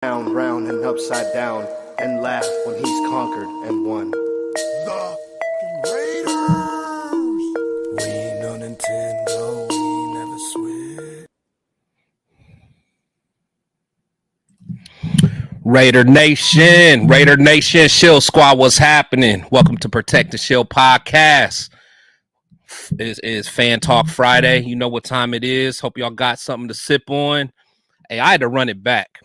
Round, round, and upside down, and laugh when he's conquered and won. The Raiders! We ain't no Nintendo, we ain't never switch. Raider Nation, Shield Squad, what's happening? Welcome to Protect the Shield podcast. It is Fan Talk Friday. You know what time it is. Hope y'all got something to sip on. Hey, I had to run it back.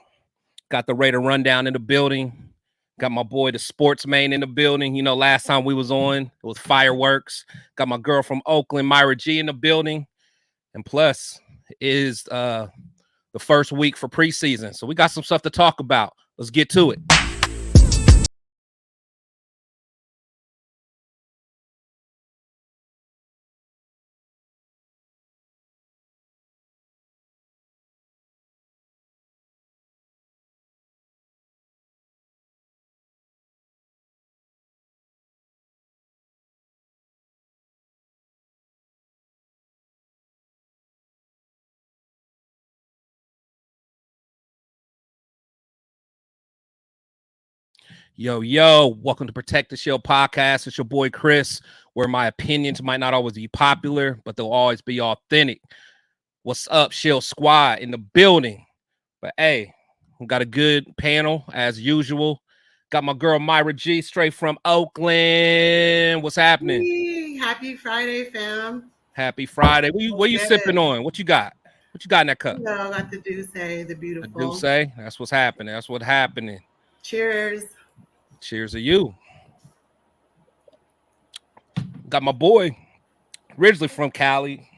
Got the Raider Rundown in the building. Got my boy, the Sportsmane, in the building. You know, last time we was on, it was fireworks. Got my girl from Oakland, Myra G, in the building. And plus, it is the first week for preseason. So we got some stuff to talk about. Let's get to it. Yo, welcome to Protect the Shield podcast. It's your boy Chris, where my opinions might not always be popular, but they'll always be authentic. What's up, Shield Squad in the building? But hey, we got a good panel as usual. Got my girl Myra G straight from Oakland. What's happening? Hey, happy Friday, fam. Happy Friday. What you sipping on? What you got? What you got in that cup? I got the Douce, the beautiful. The Douce? That's what's happening. That's what's happening. Cheers. Cheers to you. Got my boy, originally from Cali,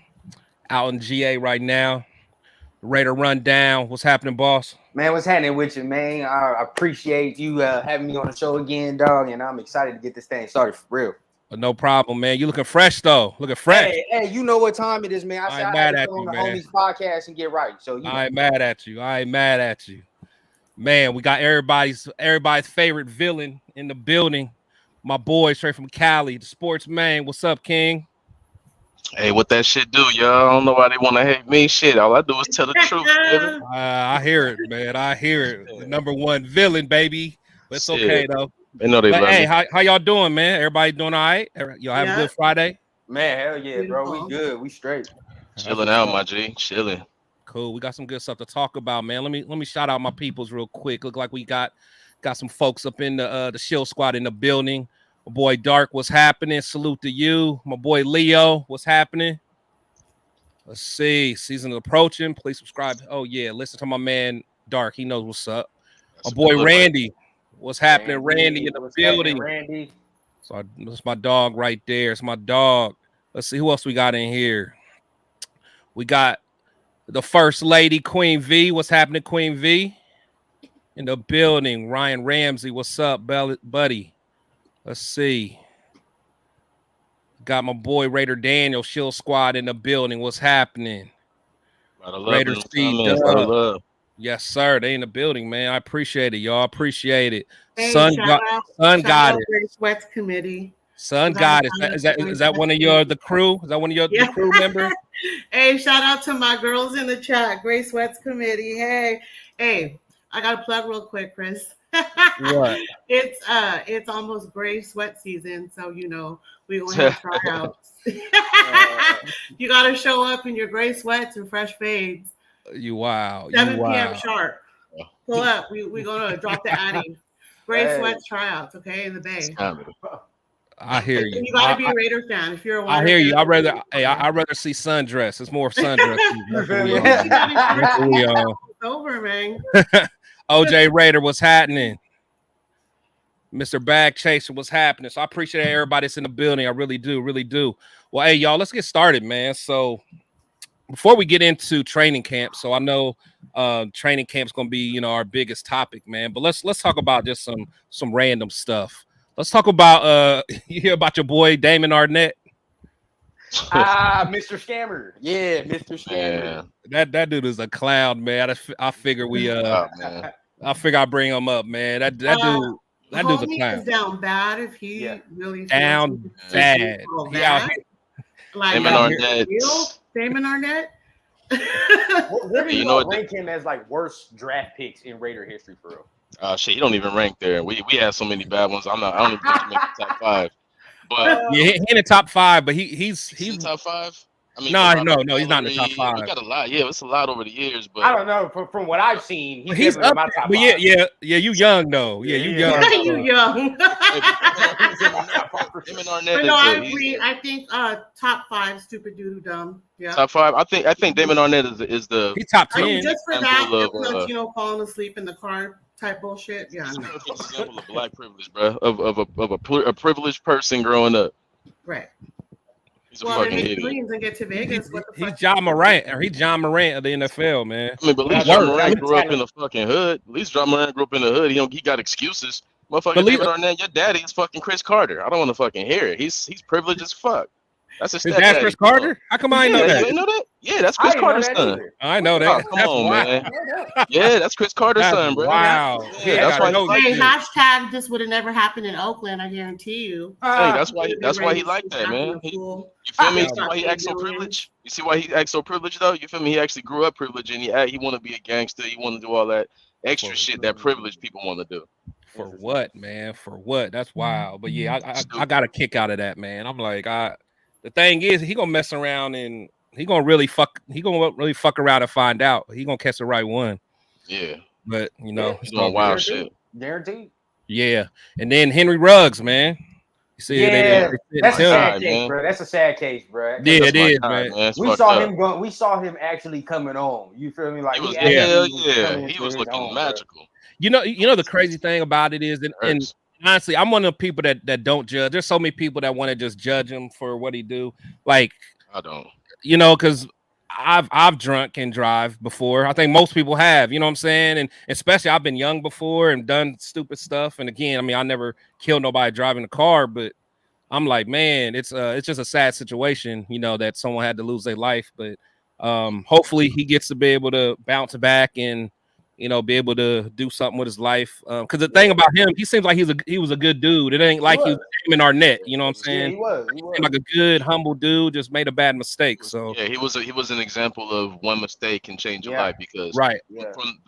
out in GA right now. Raider Rundown. What's happening, boss? Man, what's happening with you, man? I appreciate you having me on the show again, dog, and I'm excited to get this thing started for real. No problem, man. You looking fresh, though. Looking fresh. Hey, you know what time it is, man. I ain't mad at you, on the man. homies podcast and get right. So I ain't mad at you. Man, we got everybody's favorite villain in the building. My boy straight from Cali, the Sportsmane. What's up, King? Hey, what that shit do, y'all? I don't know why they want to hate me. Shit, all I do is tell the truth, baby. I hear it, man. I hear it. The number one villain, baby. But it's okay, though. They know they love hey, me. how y'all doing, man? Everybody doing all right? Y'all have a good Friday? Man, hell yeah, bro. We good. We straight. Chilling out, my G. Chilling. Cool. We got some good stuff to talk about, man. Let me shout out my peoples real quick. Look like we got some folks up in the Shield Squad in the building. My boy Dark, what's happening? Salute to you. My boy Leo, what's happening? Let's see. Season approaching. Please subscribe. Oh yeah, listen to my man Dark. He knows what's up. My boy Randy, what's happening? Randy in the building. Randy. So that's my dog right there. It's my dog. Let's see who else we got in here. We got the First Lady, Queen V. What's happening, Queen V? In the building. Ryan Ramsey, what's up, buddy? Let's see. Got my boy Raider Daniel, Shield Squad in the building. What's happening? Raider Speed. Yes, sir. They in the building, man. I appreciate it, y'all. Appreciate it. Hey, Sun got it. Great Sweats Committee. Sun got it. Is that one of the crew? Is that one of your the crew members? Hey, shout out to my girls in the chat. Great Sweats Committee. Hey, I got to plug real quick, Chris. What? It's almost gray sweat season, so we gonna have tryouts. You gotta show up in your gray sweats and fresh fades. 7 p.m. sharp. Pull up. We gonna drop the Addy. Gray sweats tryouts, okay, in the Bay. I hear you. You gotta be a Raider fan. If you're a I hear you. I'd rather see sundress. It's more sundress. It's over, man. OJ Raider, what's happening? Mr. Bag Chaser, what's happening? So I appreciate everybody that's in the building. I really do. Well, hey, y'all, let's get started, man. So before we get into training camp, so I know training camp's gonna be, our biggest topic, man. But let's talk about just some random stuff. Let's talk about you hear about your boy Damon Arnett? Mr. Scammer. Yeah, Mr. Scammer. Yeah. That dude is a clown, man. I figure I figure I bring him up, man. That dude's a clown. Is down bad if he really down bad. Like Damon Arnett. Where do You you know what? rank him as like worst draft picks in Raider history for real? Shit, he don't even rank there. We had so many bad ones. I don't even think he makes the top 5. But Yeah, he in the top 5, but he's in the top 5. I mean, no, Robert no, he's not in the top Gallery, 5. we got a lot. Yeah, it's a lot over the years. But I don't know. From what I've seen, He's definitely in up my there, top but 5. yeah. You young though. Yeah, you young. You young. him and Arnett But no, I is agree. I think top 5, stupid doodoo dumb. Yeah. top 5. I think Damon Arnett is the He's top I 10. mean, just for that, example of, falling asleep in the car type bullshit. Yeah, It's a no. perfect example of black privilege, bro. Of a privileged person growing up. Right. He's a Well, they fucking make idiot. millions and get to Vegas. What the He's fuck? John Morant, or he's John Morant of the NFL, man. I mean, but at least Work. John Moran grew up in the fucking hood. At least John Moran grew up in the hood. He got excuses. Motherfucker, Believe David Arnett, your daddy is fucking Chris Carter. I don't want to fucking hear it. He's privileged as fuck. That's his His stepdaddy. dad's Chris Carter? How come I ain't know You that? ain't know that? Yeah, that's Chris Carter's son. I know Oh, that. come That's on, wild. man. Yeah, that's Chris Carter's That's son, bro. wow. Yeah, Yeah, that's why. Hey, hashtag this would have never happened in Oakland. I guarantee you. Hey, that's why he liked that, man. You feel me? You see why he acts so privileged? You see why he acts so privileged, though? You feel me? He actually grew up privileged, and he want to be a gangster. He want to do all that extra shit that privileged people want to do. For what, man? For what? That's wild. But yeah, I got a kick out of that, man. I'm like, the thing is, he gonna mess around and he gonna really fuck around and find out. He gonna catch the right one. Yeah. But you know, he's doing wild shit. Guaranteed. Yeah. And then Henry Ruggs, man. You see, that's a sad case, bro. That's a sad case, bro. Yeah, it is, man. We saw him go. We saw him actually coming on. You feel me? Like he was, he was looking magical. You know the crazy thing about it is, and honestly, I'm one of the people that don't judge. There's so many people that want to just judge him for what he do. Like, I don't. You know, because I've drunk and drive before. I think most people have. You know what I'm saying? And especially I've been young before and done stupid stuff. And again, I mean, I never killed nobody driving a car, but I'm like, man, it's just a sad situation. You know, that someone had to lose their life, but hopefully he gets to be able to bounce back and, you know, be able to do something with his life. Because the thing about him, he seems like he was a good dude. It ain't like he was Damon Arnett. You know what I'm saying? Yeah, he was. Seemed like a good, humble dude. Just made a bad mistake. So yeah, he was an example of one mistake can change your life because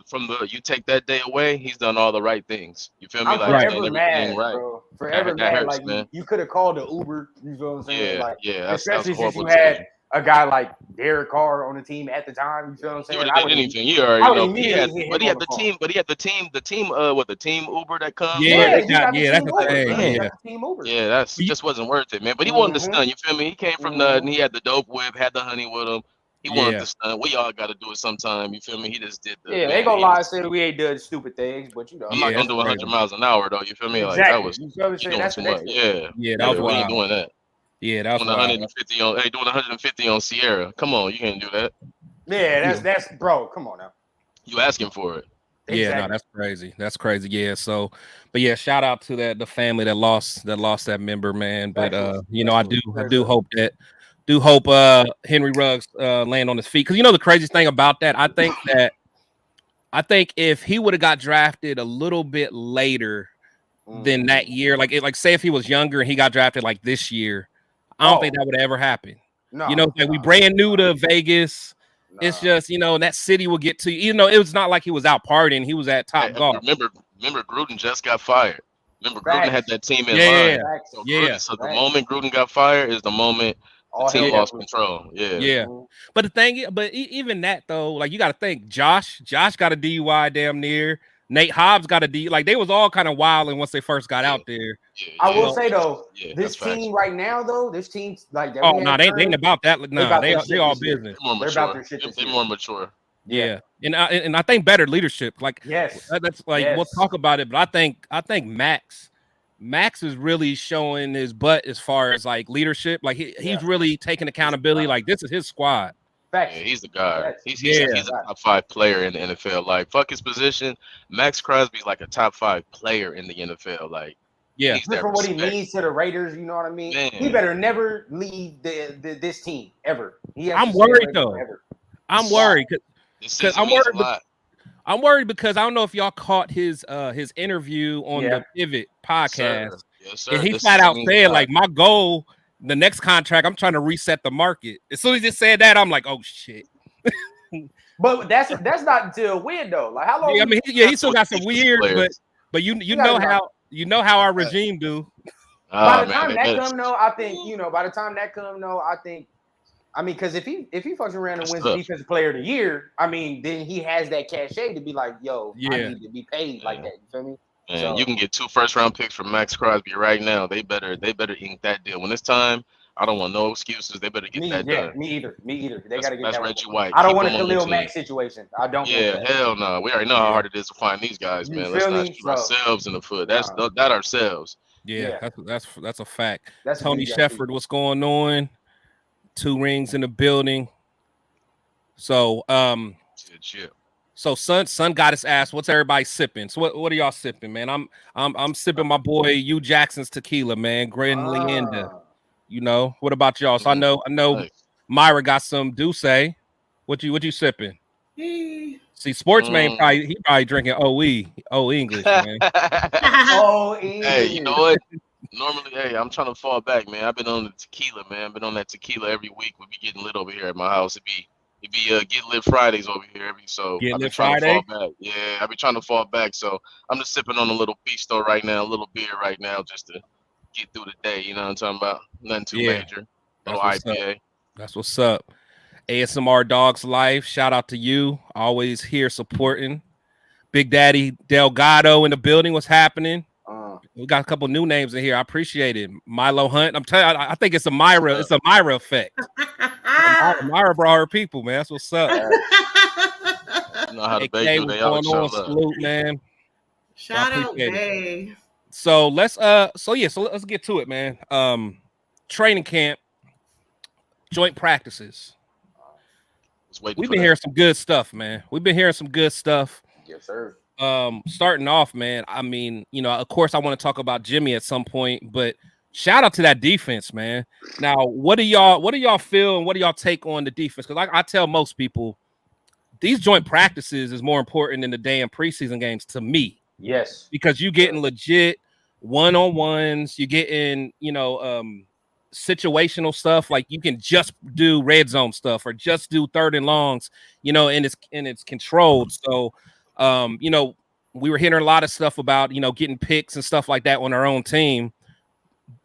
from the you take that day away, he's done all the right things. You feel me? I'm like forever mad, bro. Forever mad. Hurts, like man. you could have called the Uber. You feel what I'm saying? Yeah, like, yeah. Especially since you had a guy like Derek Carr on the team at the time. You feel what I'm saying? He would have did anything. You already know. He had the team. But he had the team. The team. What the team Uber that comes? Yeah, that's the thing. Yeah, that's just wasn't worth it, man. But he wanted the stunt. You feel me? He came from nothing. He had the dope whip, had the honey with him. He wanted the stunt. We all got to do it sometime. You feel me? He just did the. Yeah, they gonna lie and say we ain't done stupid things, but you know, I'm not gonna do 100 miles an hour though. You feel me? Like that was. You feel what I'm saying? That's too much. Yeah, that was we ain't doing that. Yeah, that was 150 on. Hey, doing 150 on Sierra. Come on, you can't do that. Yeah, that's bro. Come on now. You asking for it? Yeah, no, that's crazy. That's crazy. Yeah. So, but yeah, shout out to the family that lost that member, man. But you know, I do hope Henry Ruggs land on his feet, because you know the craziest thing about that, I think if he would have got drafted a little bit later than that year, like say if he was younger and he got drafted like this year, I don't think that would ever happen. No, you know, we brand new to Vegas. It's just, you know, that city will get to you. You know, it was not like he was out partying. He was at Top Golf. Remember, Gruden just got fired. Remember, Gruden had that team in line. So the moment Gruden got fired is the moment the team lost control. Yeah. But the thing, even that though, like you got to think, Josh got a DUI damn near. Nate Hobbs got a D. Like they was all kind of wilding once they first got out there. I will say though, this team right now though, this team's like they ain't about that. No, they all business. They're about their shit. They're more mature. Yeah. And I think better leadership. Like that's like we'll talk about it, but I think Max is really showing his butt as far as like leadership. Like he's really taking accountability. Like this is his squad. Yeah, he's the guy. He's a top 5 player in the NFL. Like fuck his position. Max Crosby's like a top 5 player in the NFL. Like for what he means to the Raiders, you know what I mean? Man. He better never leave this team ever. I'm worried though. I'm worried because I'm worried because I don't know if y'all caught his interview on the Pivot podcast. Yes, sir. And he flat out said like my goal. The next contract, I'm trying to reset the market. As soon as he said that, I'm like, oh shit. But that's not until a win though. Like how long? Yeah, I mean, he still got some weird, but you know how our regime do. By the time that come though, I think I mean, because if he fucks around and wins Defensive Player of the Year, I mean, then he has that cachet to be like, yo, I need to be paid like that. You feel me? Man, so, you can get 2 first-round picks from Max Crosby right now. They better ink that deal. When it's time, I don't want no excuses. They better get that done. Me either. They got to get that. Reggie White. I don't want a Khalil Mack situation. I don't. Yeah, hell no. We already know how hard it is to find these guys, man. Let's not shoot ourselves in the foot. That's that ourselves. Yeah, that's a fact. Tony Shepard, what's going on? 2 rings in the building. So so son got his ass. What's everybody sipping? So what are y'all sipping, man? I'm sipping my boy Hugh Jackson's tequila, man. Grand Leander. You know, what about y'all? So I know Myra got some Douce. What you sipping? See, Sportsmane probably drinking OE English, man. Hey, you know what? Normally, I'm trying to fall back, man. I've been on the tequila, man. I've been on that tequila every week. We be getting lit over here at my house. It'd be Get Lit Fridays over here I've been trying to fall back. Yeah, I've been trying to fall back. So I'm just sipping on a little Pisto right now, a little beer right now, just to get through the day. You know what I'm talking about? Nothing too major. Little IPA. That's what's up. ASMR Dogs Life. Shout out to you. Always here supporting. Big Daddy Delgado in the building. What's happening? We got a couple new names in here. I appreciate it. Milo Hunt. I'm telling you, I think it's a Myra. It's a Myra effect. Myra brought her people, man. That's what's up. You know how to bake they all show up. Salute, man. Shout out, Bay. So let's get to it, man. Training camp, joint practices. We've been hearing some good stuff, man. Yes, sir. Starting off, man, I mean, you know, of course I want to talk about Jimmy at some point, but shout out to that defense, man. Now, what do y'all feel and what do y'all take on the defense? Because I tell most people these joint practices is more important than the damn preseason games to me. Yes. Because you getting legit one-on-ones, you getting, you know, situational stuff, like you can just do red zone stuff or just do 3rd and longs, you know, and it's controlled. So you know, we were hearing a lot of stuff about, you know, getting picks and stuff like that on our own team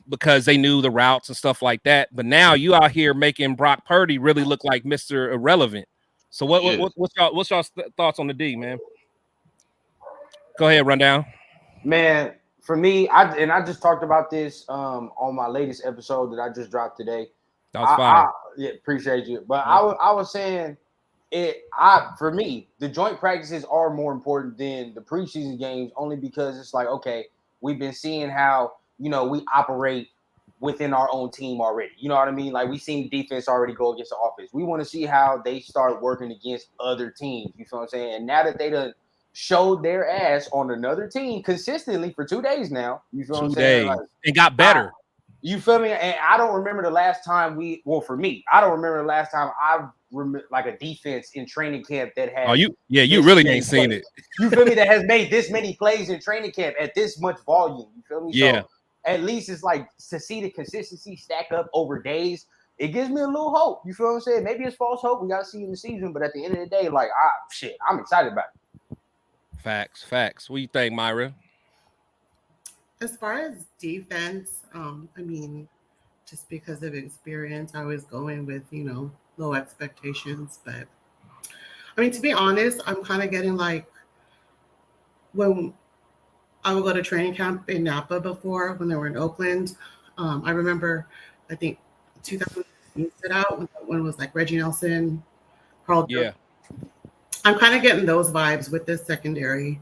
because they knew the routes and stuff like that. But now you out here making Brock Purdy really look like Mr. Irrelevant. So what's y'all thoughts on the D, man? Go ahead, rundown. Man, for me, I just talked about this on my latest episode that I just dropped today. That was fine. Yeah, appreciate you. But I was saying for me, the joint practices are more important than the preseason games, only because it's like, okay, we've been seeing how, you know, we operate within our own team already. You know what I mean? Like we seen defense already go against the offense. We want to see how they start working against other teams. You feel what I'm saying? And now that they done showed their ass on another team consistently for 2 days now, you feel what I'm saying? Like, it got better. You feel me? And I don't remember the last time for me, I don't remember the last time I've like a defense in training camp that has. You really ain't seen it. You feel me? That has made this many plays in training camp at this much volume. You feel me? Yeah. So at least it's like to see the consistency stack up over days. It gives me a little hope. You feel what I'm saying? Maybe it's false hope. We got to see in the season, but at the end of the day, like, I'm excited about it. Facts. What do you think, Myra? As far as defense, I mean, just because of experience, I was going with, you know, low expectations. But I mean, to be honest, I'm kind of getting like when I would go to training camp in Napa before when they were in Oakland. I remember, I think 2015 set out when it was like Reggie Nelson, Carl. Yeah. I'm kind of getting those vibes with this secondary.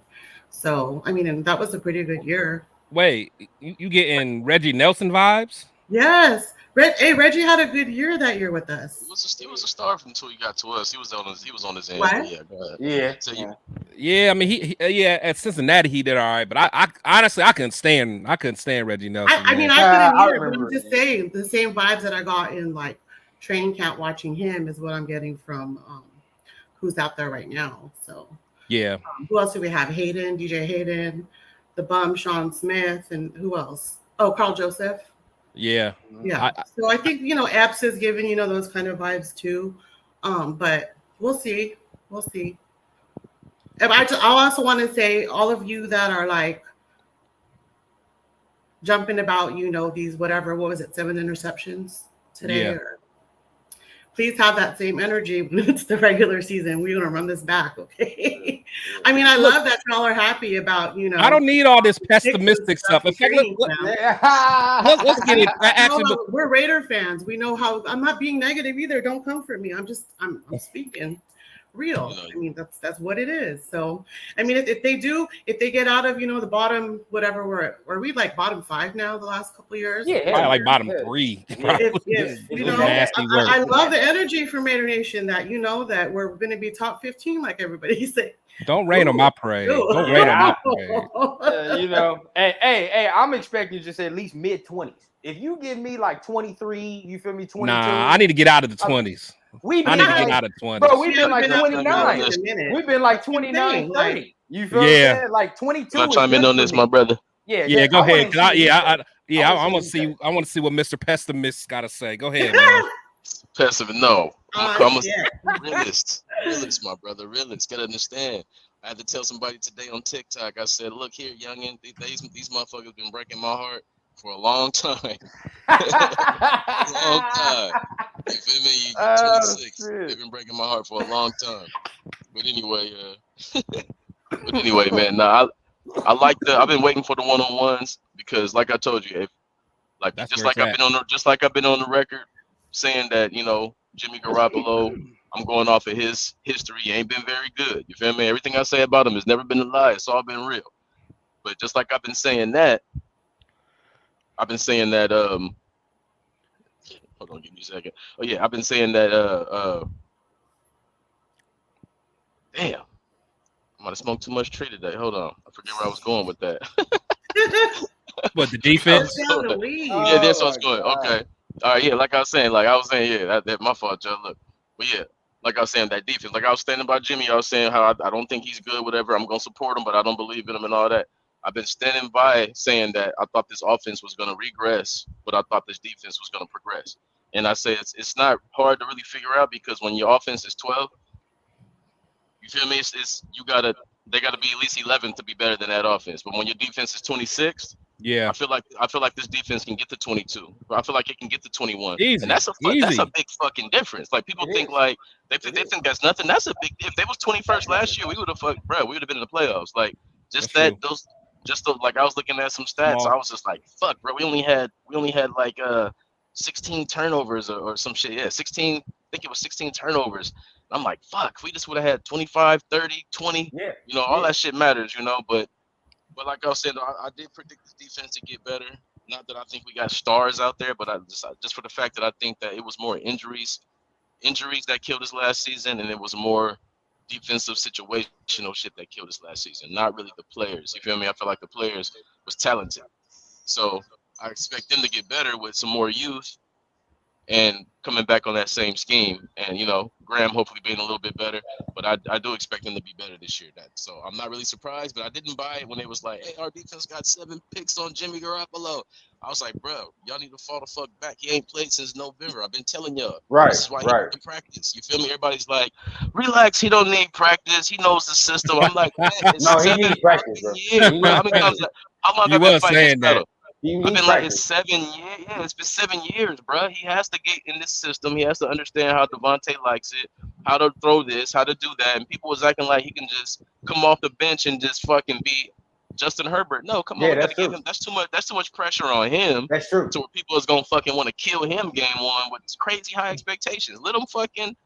So, I mean, and that was a pretty good year. Wait, you getting Reggie Nelson vibes? Yes. Reggie had a good year that year with us. He was a star until he got to us. He was on his end. What? Yeah, go ahead. Yeah. So yeah, I mean, he at Cincinnati he did all right, but I honestly I couldn't stand Reggie Nelson. I mean, I couldn't hear, but I'm just saying the same vibes that I got in like training camp watching him is what I'm getting from who's out there right now. So yeah. Who else do we have? DJ Hayden, the bum Sean Smith, and who else? Oh, Carl Joseph. Yeah. So I think, you know, Epps is giving, you know, those kind of vibes too. But We'll see. We'll see. And I also want to say, all of you that are like jumping about, these whatever, what was it, 7 interceptions today? Yeah. Please have that same energy when it's the regular season. We're going to run this back, okay? I mean, I love that y'all are happy about, I don't need all this pessimistic stuff. In fact, let's get it. Actually, we're Raider fans. We know how. I'm not being negative either. Don't come for me. I'm speaking real. I mean, that's what it is. So, I mean, if they get out of, the bottom, whatever, are we like bottom 5 now the last couple of years? Yeah, probably like bottom 3. I love the energy from Raider Nation that, that we're going to be top 15 like everybody said. Don't rain on my parade. Don't rain on my parade. Hey, I'm expecting just at least mid-20s. If you give me like 23, you feel me, 22. Nah, I need to get out of the 20s. I need to get out of 20s. Bro, we've been like 29. We've been like 29, 30. You feel me? Like 22. I'll chime in on this, my brother. Yeah, go ahead. I want to see what Mr. Pessimist got to say. Go ahead, man. Pessimist, no. I'm a realist. Realist, my brother. Realist. Gotta understand. I had to tell somebody today on TikTok. I said, look here, youngin, these motherfuckers been breaking my heart for a long time. Long time. You feel me? You're 26. They've been breaking my heart for a long time. But anyway, man. Nah, I've been waiting for the one-on-ones because, like I told you, I've been on the record saying that Jimmy Garoppolo, I'm going off of his history. He ain't been very good. You feel me? Everything I say about him has never been a lie. It's all been real. But just like I've been saying that. Hold on, give me a second. Oh yeah, I've been saying that. Damn, I might have smoked too much tree today. Hold on, I forget where I was going with that. What, the defense? Yeah, that's what I was going. Okay, all right, yeah, like I was saying, that my fault, y'all. Look, but yeah, like I was saying, that defense. Like I was standing by Jimmy. I was saying how I don't think he's good. Whatever, I'm gonna support him, but I don't believe in him and all that. I've been standing by saying that I thought this offense was going to regress, but I thought this defense was going to progress. And I say it's not hard to really figure out because when your offense is 12, you feel me? They got to be at least 11 to be better than that offense. But when your defense is 26, yeah, I feel like this defense can get to 22. I feel like it can get to 21. Easy. And that's a big fucking difference. Like people think like they think that's nothing. That's a big. If they was 21st last year, we would have been in the playoffs. Like like I was looking at some stats, I was just like, fuck, bro. We only had like 16 turnovers or some shit. Yeah, 16. I think it was 16 turnovers. And I'm like, fuck, we just would have had 25, 30, 20. Yeah. All that shit matters, But like I was saying, I did predict this defense to get better. Not that I think we got stars out there, but I just for the fact that I think that it was more injuries that killed us last season, and it was more defensive situational shit that killed us last season, not really the players. You feel me? I feel like the players was talented. So I expect them to get better with some more youth and coming back on that same scheme. And, Graham hopefully being a little bit better. But I do expect them to be better this year. So I'm not really surprised, but I didn't buy it when it was like, hey, our defense got 7 picks on Jimmy Garoppolo. I was like, bro, y'all need to fall the fuck back. He ain't played since November. I've been telling y'all. Right. This is why he can practice. You feel me? Everybody's like, relax. He don't need practice. He knows the system. I'm like, man, it's no, he needs practice, bro. Years, bro. How long I've been fighting this battle? I've been like, it's 7 years. Yeah, it's been 7 years, bro. He has to get in this system. He has to understand how Devontae likes it, how to throw this, how to do that. And people was acting like he can just come off the bench and just fucking be Justin Herbert. No, come on, we gotta give him. That's too much pressure on him. That's true. To where people is gonna fucking want to kill him game one with crazy high expectations. Let him fucking.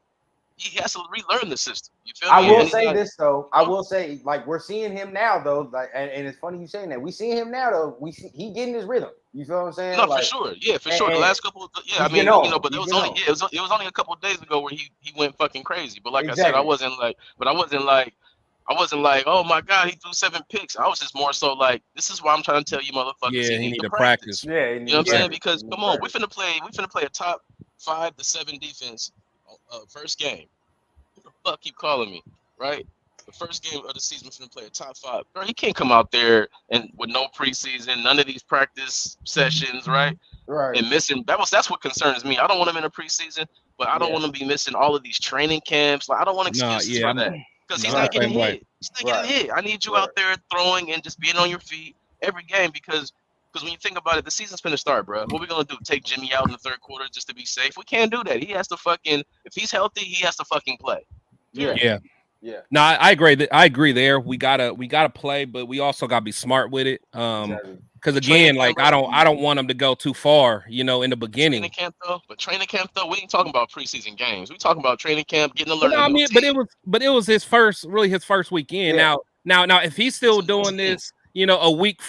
He has to relearn the system. You feel me? I will say this though. I will say, like, we're seeing him now though. Like, and it's funny you saying that. We see him now though. He getting his rhythm. You feel what I'm saying? No, like, for sure. Yeah, for sure. The last couple of I mean, but it was only a couple of days ago where he went fucking crazy. But like I said, I wasn't like, oh my God, he threw 7 picks. I was just more so like, this is why I'm trying to tell you motherfuckers. Yeah, he need to practice. Yeah, you know what I'm saying? Because come on, we finna play a top 5 to 7 defense first game. Who the fuck keep calling me, right? The first game of the season, we're finna play a top 5. Bro, he can't come out there and with no preseason, none of these practice sessions, right? and missing. That's what concerns me. I don't want him in the preseason, but I don't want him to be missing all of these training camps. Like I don't want excuses for that because he's not getting hit. He's not getting hit. I need you out there throwing and just being on your feet every game because when you think about it, the season's finna start, bro. What we gonna do? Take Jimmy out in the third quarter just to be safe? We can't do that. He has to fucking. If he's healthy, he has to fucking play. Yeah. No, I agree. I agree there. We gotta play, but we also gotta be smart with it. Because again, like I don't want them to go too far, in the beginning. Training camp though, we ain't talking about preseason games. We talking about training camp, getting to learn. But it was his first weekend. Yeah. Now, if he's still doing this, a week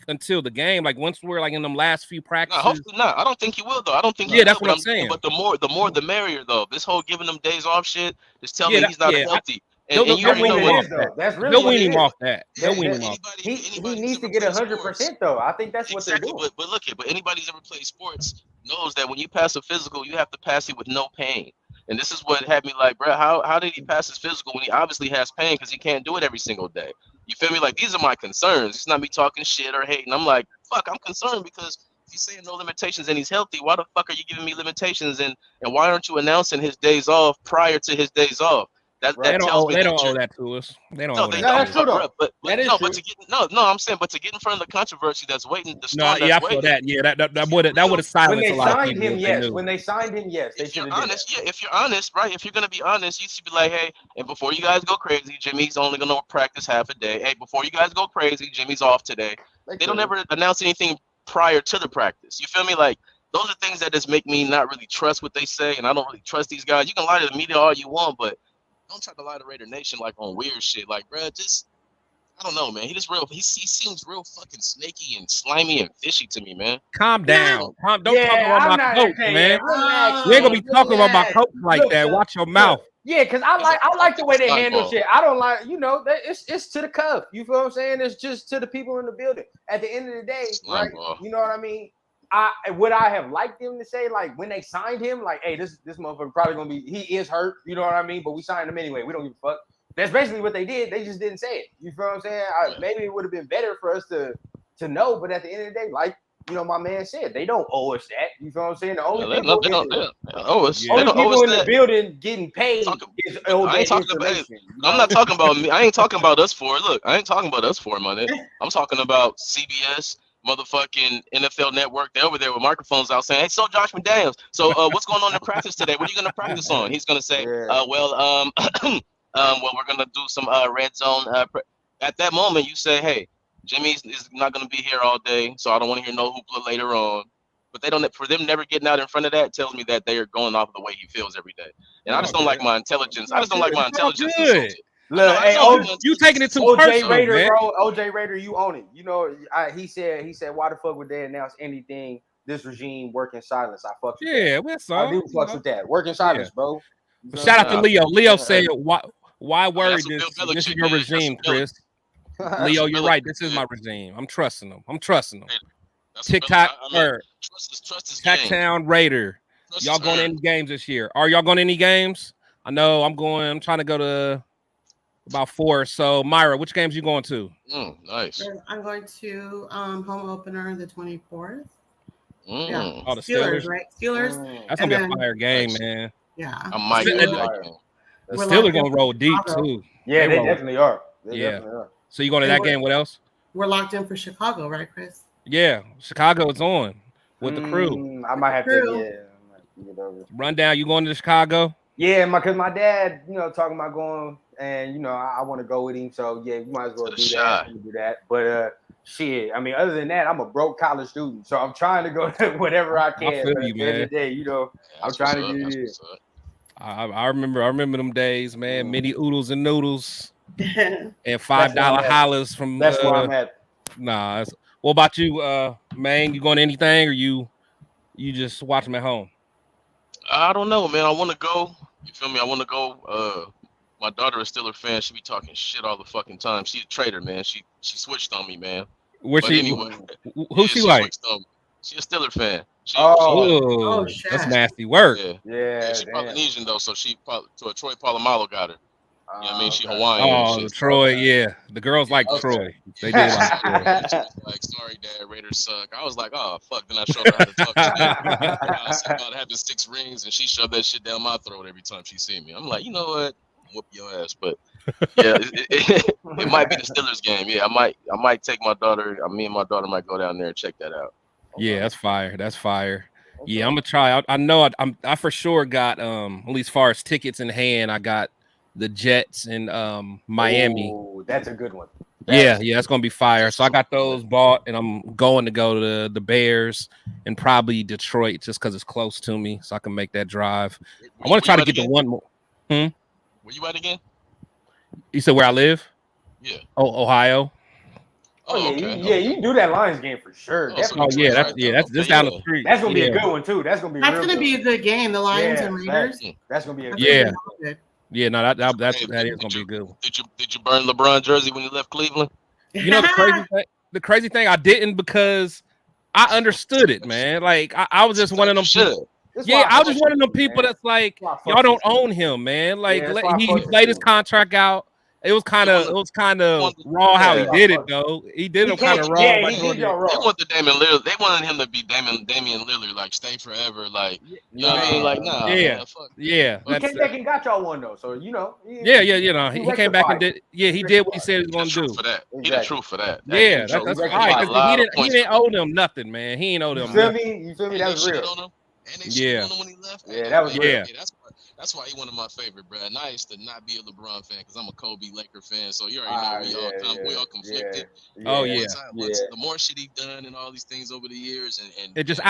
until the game, like once we're like in them last few practices. No, hopefully not. I don't think he will though. I don't think. Yeah, that's what I'm saying. But the more the merrier though. This whole giving them days off shit, just tell me he's not healthy. And you already know what. That's really they'll wean him off that. They'll wean him off. He needs to get 100% though. I think that's what they're doing. But anybody's ever played sports knows that when you pass a physical, you have to pass it with no pain. And this is what had me like, bro, how did he pass his physical when he obviously has pain because he can't do it every single day? You feel me? Like, these are my concerns. It's not me talking shit or hating. I'm like, fuck, I'm concerned because if he's saying no limitations and he's healthy, why the fuck are you giving me limitations? And why aren't you announcing his days off prior to his days off? That tells me they don't owe that to us. They don't. No, that's true though. But I'm saying, but to get in front of the controversy that's waiting, the storm that's waiting. I feel that. Yeah, that would have silenced a lot of people. When they signed him, yes, they should have. If you're honest, right? If you're gonna be honest, you should be like, hey, and before you guys go crazy, Jimmy's only gonna practice half a day. Hey, before you guys go crazy, Jimmy's off today. They don't ever announce anything prior to the practice. You feel me? Like, those are things that just make me not really trust what they say, and I don't really trust these guys. You can lie to the media all you want, but don't try to lie to Raider Nation like on weird shit. Like, bro, I don't know, man. He seems real fucking snaky and slimy and fishy to me, man. Calm down. Don't talk about my coach, man. We ain't gonna be talking about my coach like that. Watch your mouth. Yeah, because I like the way they handle shit. I don't like, it's to the cuff. You feel what I'm saying? It's just to the people in the building. At the end of the day, right? You know what I mean? Would I have liked them to say, like, when they signed him, like, hey, this motherfucker probably gonna be, he is hurt, you know what I mean? But we signed him anyway. We don't give a fuck. That's basically what they did. They just didn't say it. You feel what I'm saying? Maybe it would have been better for us to know. But at the end of the day, like, my man said, they don't owe us that. You feel what I'm saying? The only people in the building getting paid is I'm not talking about me. I ain't talking about us for it. Look, I ain't talking about us for it, money. I'm talking about CBS. Motherfucking NFL Network, they're over there with microphones out saying, hey, so Josh McDaniels, so what's going on in practice today? What are you going to practice on? He's going to say, well, we're going to do some red zone. At that moment, you say, hey, Jimmy is not going to be here all day, so I don't want to hear no hoopla later on. But for them never getting out in front of that tells me that they are going off of the way he feels every day. And I just don't like my intelligence. I just don't like my intelligence. Look, hey, you taking it too personal, Raider, man. Bro, OJ Raider, you own it. He said, why the fuck would they announce anything? This regime work in silence. I fuck with that. I do fuck with that. Work in silence, bro. Shout out to Leo. Leo said, why worry? This is your regime, Chris. Leo, you're right. This is my regime. I'm trusting them. TikTok Tacktown Raider. Y'all going to any games this year? Are y'all going to any games? I know I'm trying to go to about 4. So, Myra, which games you going to? Nice. I'm going to home opener the 24th. Yeah. Oh, the Steelers, right? Steelers. That's going to be a fire game, man. Yeah. I might go that game. The Steelers going to roll deep, too. Yeah, they definitely are. So, you going to that game? What else? We're locked in for Chicago, right, Chris? Yeah. Chicago is on with the crew. I might have to get over. Rundown, you going to Chicago? Yeah, because my dad, talking about going, and I want to go with him. So yeah, you might as well do that. But shit, I mean, other than that, I'm a broke college student, so I'm trying to go to whatever I can. I feel you, man. Every day, I'm trying to get it. I remember them days, man. Mini oodles and noodles and $5 hollers from. That's where I'm at. Nah. What about you, man? You going to anything, or you just watch them at home? I don't know, man. I want to go. You feel me? I want to go. My daughter is still a fan. She be talking shit all the fucking time. She's a traitor, man. She switched on me, man. Anyway, who she like? She's a Steeler fan. That's nasty work. Yeah. She's Polynesian though, so she to a Troy Polamalu got her. Yeah, I mean, she Hawaiian. Oh, Troy, yeah. The girls like Troy. They did like Troy. She was like, sorry, Dad, Raiders suck. I was like, oh, fuck. Then I showed her how to talk shit. I said about having 6 rings, and she shoved that shit down my throat every time she see me. I'm like, you know what? Whoop your ass. But, yeah, it might be the Steelers game. Yeah, I might take my daughter. Me and my daughter might go down there and check that out. Yeah, that's fire. That's fire. Okay. Yeah, I'm going to try. I know I for sure got, at least as far as tickets in hand, I got the Jets in Miami. Ooh, that's a good one. Yeah, that's gonna be fire. So I got those bought, and I'm going to go to the Bears and probably Detroit just because it's close to me, so I can make that drive. I want to try to get the one more. Where you at again? You said where I live? Yeah. Oh, Ohio. Oh, yeah, you can do that Lions game for sure. That's just down the street. That's gonna be a good one too. That's gonna be a good game. The Lions and Raiders. That's gonna be a good one. Yeah, no, that is gonna be a good one. Did you burn LeBron jersey when you left Cleveland? You know the crazy thing, I didn't because I understood it, man. Like I was just one of them people. Yeah, I was just one of them people that's like, y'all don't own him, man. Like he played his contract out. It was kind of raw how he did it though. He did it kind of raw. Yeah, he did They wanted Damian Lillard. They wanted him to be Damian Lillard, like stay forever, like you know what I mean? Like nah. Yeah. He came back and got y'all one though, so you know. Yeah. You know, he came back and did. Yeah, he did what he said he was gonna do. For that, he the truth for that. Yeah, that's right. He didn't owe them nothing, man. He ain't owe them. You feel me? That was real. And they shit on him when he left. Yeah, that was real. That's why he's one of my favorite, bro. And I used to not be a LeBron fan because I'm a Kobe Laker fan. So you already know we all conflicted. The more shit he done and all these things over the years, and it just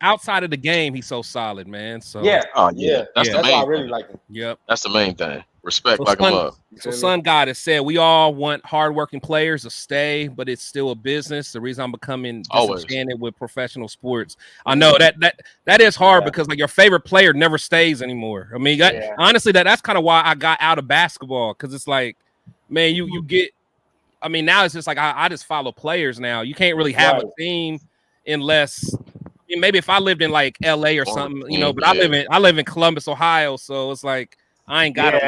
outside of the game, he's so solid, man. So that's why I really like him. Yep, that's the main thing. Respect, like him up. So Son God has said we all want hardworking players to stay, but it's still a business. The reason I'm becoming disenchanted with professional sports, I know that is hard because like your favorite player never stays anymore. I mean, honestly, that's kind of why I got out of basketball because it's like, man, you get. I mean, now it's just like I just follow players now. You can't really have a team unless. Maybe if I lived in like LA or something, you know, but I live in Columbus, Ohio, so it's like. I ain't got a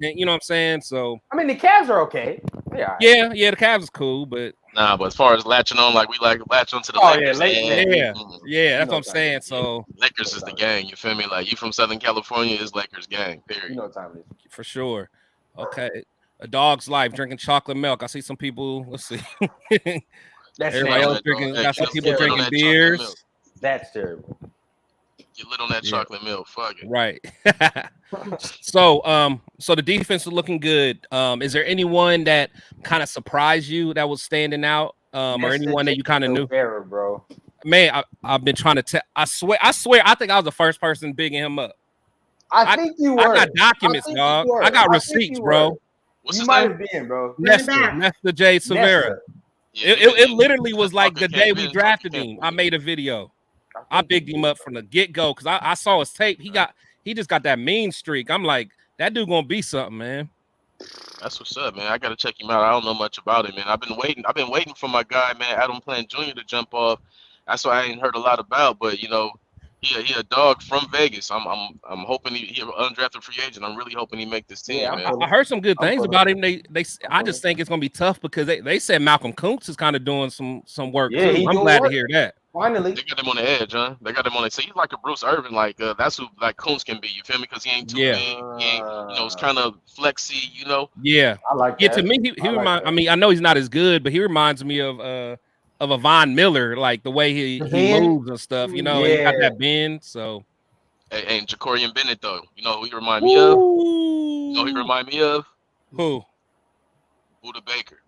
real, you know what I'm saying? So I mean, the Cavs are okay. Yeah, the Cavs is cool, but but as far as latching on, like we like latch on to the Lakers. That's what I'm saying. So Lakers is the gang. You feel me? Like you from Southern California, is Lakers gang. Period. You know what time it is. For sure. Okay, A Dog's Life drinking chocolate milk. I see some people. Let's see. Everybody else drinking. Got some people drinking beers. That's terrible. You lit on that chocolate milk, fuck it. Right. So the defense is looking good. Is there anyone that kind of surprised you that was standing out? Or anyone that you kind of knew? Bro. Man, I've been trying to tell. I swear, I think I was the first person bigging him up. I think you were. I got documents, dog. I got receipts, bro. What's you his might name? have been, bro. Nesta J. Severa. It literally was like the day we drafted him. I made a video. I bigged him up from the get-go because I saw his tape. He just got that mean streak. I'm like, that dude gonna be something, man. That's what's up, man. I gotta check him out. I don't know much about him, man. I've been waiting for my guy, man, Adam Plant Jr. to jump off. That's what I ain't heard a lot about, but you know, he a dog from Vegas. I'm hoping he an undrafted free agent. I'm really hoping he make this team, man. I heard some good things about him. I just think it's gonna be tough because they said Malcolm Kuntz is kind of doing some work too. I'm glad to hear that. Finally, they got him on the edge, huh? They got him on it. So he's like a Bruce Irvin, like that's who like Kuntz can be. You feel me? Because he ain't too big. He ain't, it's kind of flexy, you know. Yeah, I like that. Yeah, to me, he reminds. I mean, I know he's not as good, but he reminds me of a Von Miller, like the way he moves and stuff. You know, he got that bend. So, and Jacorian Bennett, though, you know who he remind me of? You know who he remind me of? Who? Buda Baker.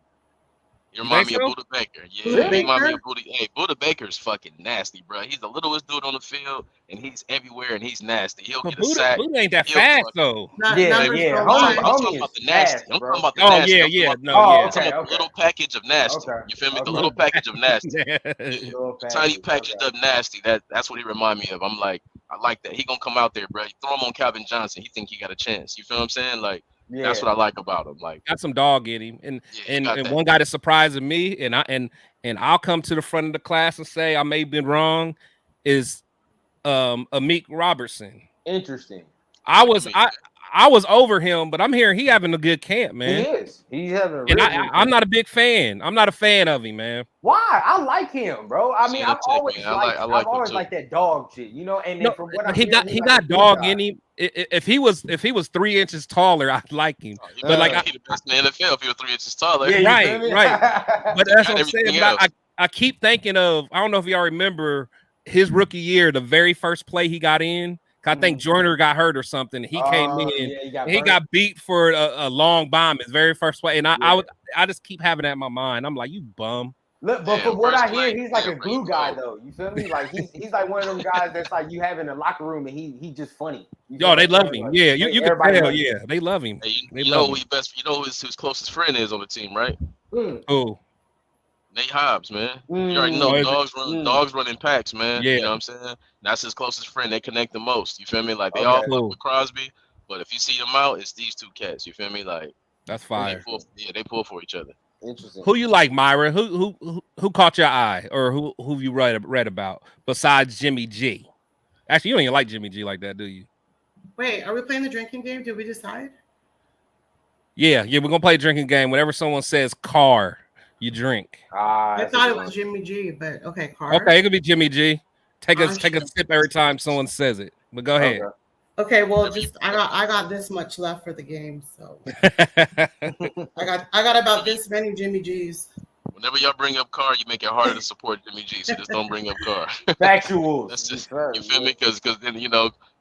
You remind me of Buda Baker. Yeah, he remind me of Buda. Hey, Buda Baker's fucking nasty, bro. He's the littlest dude on the field, and he's everywhere, and he's nasty. He'll get a sack. Buda ain't that fast, though. Yeah. I'm talking about the nasty. I'm talking about the nasty. I'm talking about the little package of nasty. You feel me? The little package of nasty. Tiny package of nasty. That's what he remind me of. I'm like, I like that. He gonna come out there, bro. Throw him on Calvin Johnson. He think he got a chance. You feel what I'm saying? Like. Yeah. That's what I like about him. Like, got some dog in him, and one guy that surprising me, and I'll come to the front of the class and say I may have been wrong, is Amik Robertson. Interesting. I I was over him, but I'm hearing he having a good camp, man. He is. He's having a and I'm not a big fan. I'm not a fan of him, man. Why? I like him, bro. I mean, I've always liked that dog shit, you know. And then from what he got dog in him. If he was 3 inches taller, I'd like him. But like, he's the best in the NFL if he was 3 inches taller. Yeah, right. But that's what I'm saying. I keep thinking of. I don't know if y'all remember his rookie year, the very first play he got in. I think Joyner got hurt or something. He came in. He got beat for a long bomb his very first play, and I just keep having that in my mind. I'm like, you bum. Look, but from what I hear, he's like a glue guy, though. You feel me? Like he's like one of them guys that's like you have in the locker room, and he just funny. Yo, they love him. Yeah, you can tell. Yeah, they love him. Hey, you know who his closest friend is on the team, right? Who? Nate Hobbs, man. You already know dogs run in packs, man. Yeah. You know what I'm saying? That's his closest friend. They connect the most. You feel me? Like they all fuck with Crosby, but if you see them out, it's these two cats. You feel me? Like that's fire. They pull for each other. Interesting. Who you like, Myra? Who caught your eye, or who you read about besides Jimmy G? Actually, you don't even like Jimmy G like that, do you? Wait, are we playing the drinking game? Did we decide? Yeah, we're gonna play a drinking game. Whenever someone says car, you drink. I thought it was Jimmy G, but okay, car. Okay, it could be Jimmy G. Take a sip every time someone says it. But go ahead. Okay, well, just I got this much left for the game, so I got about this many Jimmy G's. Whenever y'all bring up car, you make it harder to support Jimmy G. So just don't bring up car. Factuals. That's just you feel me? Because then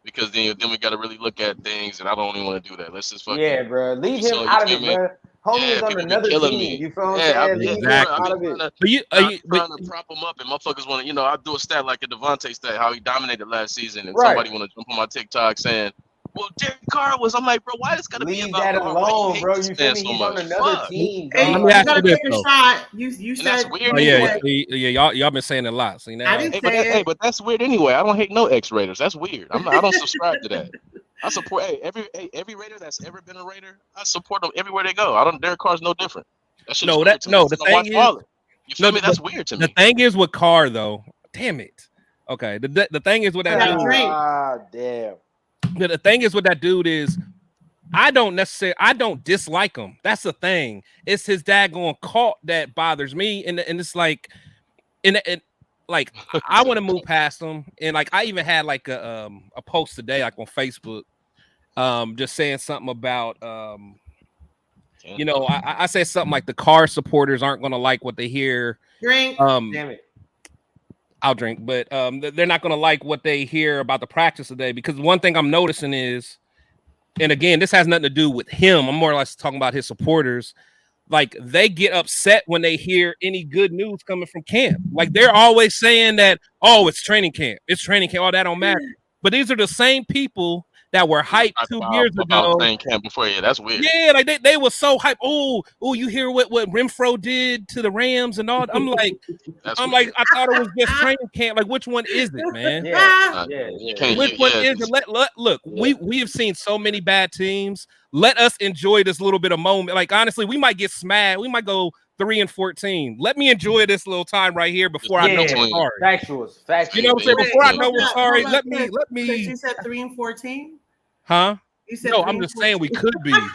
because then we got to really look at things, and I don't even want to do that. Let's just fucking bro. Leave him out of it, bro. Homie is on another team. You feel what I'm saying? Exactly. I'm trying to prop him up, and motherfuckers want to, I do a stat like a Devontae stat, how he dominated last season, and somebody want to jump on my TikTok saying, well, Derek Carr was. I'm like, bro, why this gotta be about that alone, bro? You feel me? He's on another team. Hey, you gotta take a shot. You said that's weird. Y'all been saying a lot. See now? But that's weird anyway. I don't hate no X-Raiders. That's weird. I don't subscribe to that. I support every Raider that's ever been a Raider. I support them everywhere they go. Derek Carr's no different. The thing is, you feel me? That's weird to me. The thing is with Carr though, damn it. Okay, the thing is with that dude. Damn. The thing is with that dude is I don't dislike him. That's the thing. It's his daggone cult that bothers me, and it's like, like I want to move past him, and like I even had like a post today, like on Facebook, just saying something about I said something like the Carr supporters aren't going to like what they hear. Drink. Damn it. I'll drink, but they're not going to like what they hear about the practice today, because one thing I'm noticing is, and again, this has nothing to do with him. I'm more or less talking about his supporters. Like they get upset when they hear any good news coming from camp. Like they're always saying that, oh, it's training camp. It's training camp. Oh, that don't matter. But these are the same people that were hyped 2 years ago. Training camp before, that's weird. Yeah, like they were so hyped. Oh, you hear what Renfro did to the Rams and all? I'm like, I thought it was just training camp. Like, which one is it, man? Which one is it? Look, we have seen so many bad teams. Let us enjoy this little bit of moment. Like, honestly, we might get smacked. We might go 3-14. Let me enjoy this little time right here before I know we're sorry. Factuals. You know what I'm saying? Before I know we're sorry, let me. You said 3-14. Huh? You said no, I'm just saying we could be. The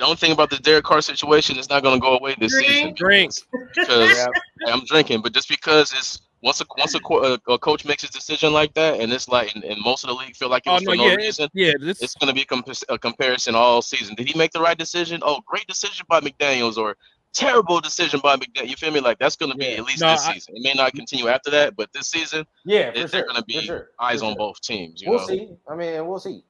only thing about the Derek Carr situation is not going to go away this season. Because I'm drinking, but just because it's once a coach makes his decision like that, and it's like, and most of the league feel like it was for no reason. It's going to be a comparison all season. Did he make the right decision? Oh, great decision by McDaniels, or terrible decision by McDaniels. You feel me? Like that's going to be at least this season. It may not continue after that, but this season, they're going to be eyes on both teams. We'll see. I mean, we'll see.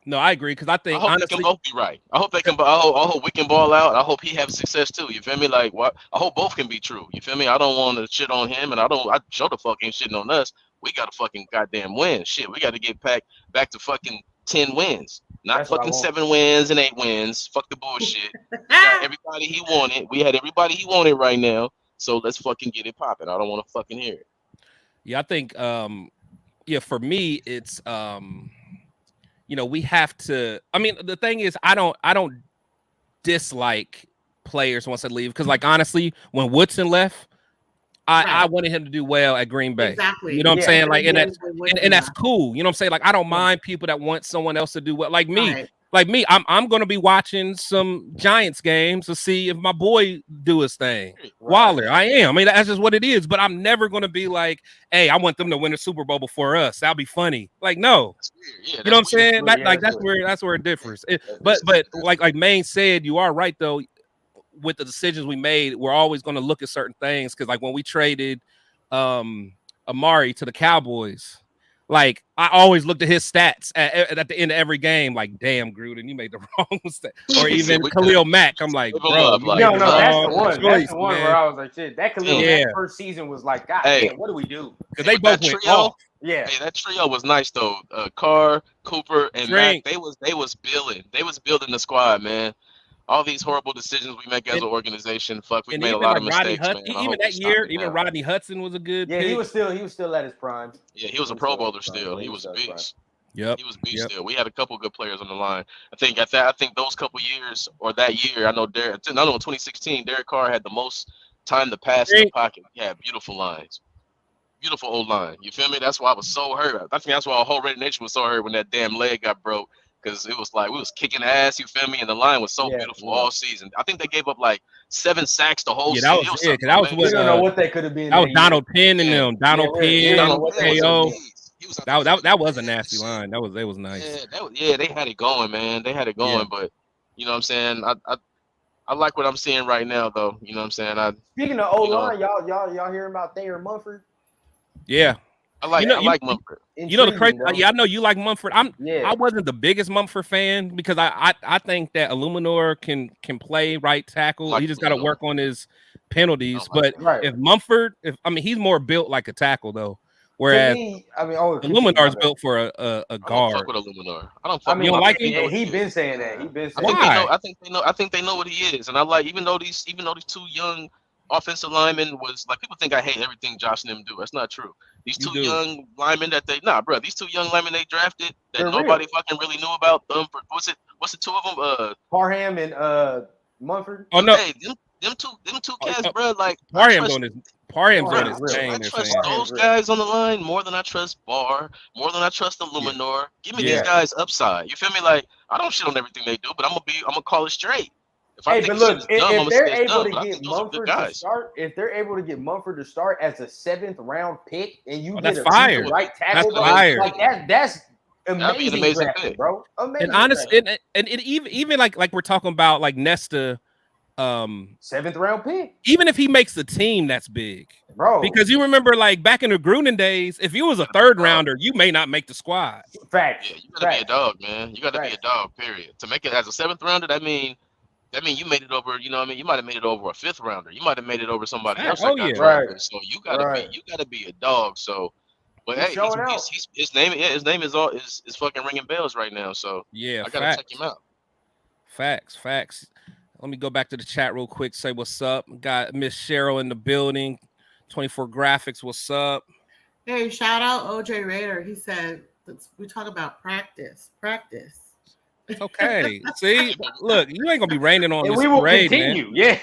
No, I agree, because I think I hope they can both be right. I hope they can. I hope we can ball out. I hope he has success too. You feel me? Like what? I hope both can be true. You feel me? I don't want to shit on him, and I sure the fuck ain't shitting on us. We got to fucking goddamn win. Shit, we got to get back to fucking 10 wins, not fucking 7 wins and 8 wins. Fuck the bullshit. We got everybody he wanted. We had everybody he wanted right now. So let's fucking get it popping. I don't want to fucking hear it. Yeah, I think for me it's we have to. I mean, the thing is, I don't dislike players once they leave, because, like, honestly, when Woodson left, I wanted him to do well at Green Bay. Exactly. You know what I'm saying? Like, and that's cool. You know what I'm saying? Like, I don't mind people that want someone else to do well. Like me. Right. Like me, I'm gonna be watching some Giants games to see if my boy do his thing. Right. Waller, I am. I mean, that's just what it is. But I'm never gonna be like, hey, I want them to win the Super Bowl before us. That'll be funny. Like, no, you know what I'm saying? That's where it differs. But like Maine said, you are right though. With the decisions we made, we're always gonna look at certain things because, like, when we traded Amari to the Cowboys. Like, I always looked at his stats at the end of every game. Like, damn, Gruden, you made the wrong mistake. Or even Khalil Mack. I'm like, bro, that's the one. That's the one where I was like, shit. That Khalil Mack first season was like, God damn, what do we do? Because they both went off. Yeah, hey, that trio was nice though. Carr, Cooper, and Mack. They was building. They was building the squad, man. All these horrible decisions we make as an organization, we made a lot of mistakes, man. Even that year, even Rodney Hudson was a good pick. He was still at his prime. Yeah, he was a Pro Bowler still. He was a beast. Yep. He was beast still. We had a couple good players on the line. I think those couple years or that year, I know in 2016, Derek Carr had the most time to pass in the pocket. He had beautiful lines. Beautiful old line. You feel me? That's why I was so hurt. I think that's why our whole Raider Nation was so hurt when that damn leg got broke. Because it was like we was kicking ass, you feel me? And the line was so beautiful all season. I think they gave up like 7 sacks the whole season. That was what, we don't know what they could have been. That was Donald Penn and them. Donald Penn, KO. That was a nasty line. It was nice. Yeah, they had it going, man. They had it going, but you know what I'm saying? I like what I'm seeing right now, though. You know what I'm saying? Speaking of O-line, y'all hearing about Thayer Munford? Yeah. I like Mumford. You know the crazy. I know you like Mumford. I wasn't the biggest Mumford fan because I think that Illuminor can play right tackle. He just got to work on his penalties. But if Mumford, he's more built like a tackle though. Whereas Illuminor's built for a guard. I don't fuck with Illuminor. You don't like him? He been saying that. I think they know what he is, and I like even though these two young offensive linemen was like people think I hate everything Josh and them do. That's not true. These two young linemen these two young linemen they drafted that nobody fucking really knew about. What's the two of them? Parham and Munford. Oh no, hey, them two cats, bro. Like Parham's on his chain. I trust those guys on the line more than I trust Barr, more than I trust Illuminor. Give me these guys upside. You feel me? Like I don't shit on everything they do, but I'm gonna call it straight. But look, if they're able to get Munford to start, if they're able to get Munford to start as a 7th round pick, and you get a right tackle, like that's amazing draft, bro. Amazing. And honestly, and it even like we're talking about like Nesta, 7th round pick. Even if he makes the team, that's big, bro. Because you remember, like back in the Gruden days, if you was a 3rd rounder, you may not make the squad. Fact. Yeah, you gotta be a dog, man. You gotta be a dog. Period. To make it as a 7th rounder, that means you made it over. You know what I mean? You might have made it over a 5th rounder. You might have made it over somebody else. So you gotta be a dog. So, but hey, his name is fucking ringing bells right now. So yeah, I gotta check him out. Facts. Let me go back to the chat real quick. Say what's up. Got Miss Cheryl in the building. 24 Graphics. What's up? Hey, shout out OJ Raider. He said we talk about practice. Okay. See, look, you ain't gonna be raining on and this we will parade, continue. Man. Yeah,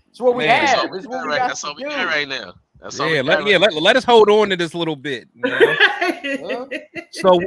it's what we have. That's what we got right now. Let us hold on to this little bit. You know? So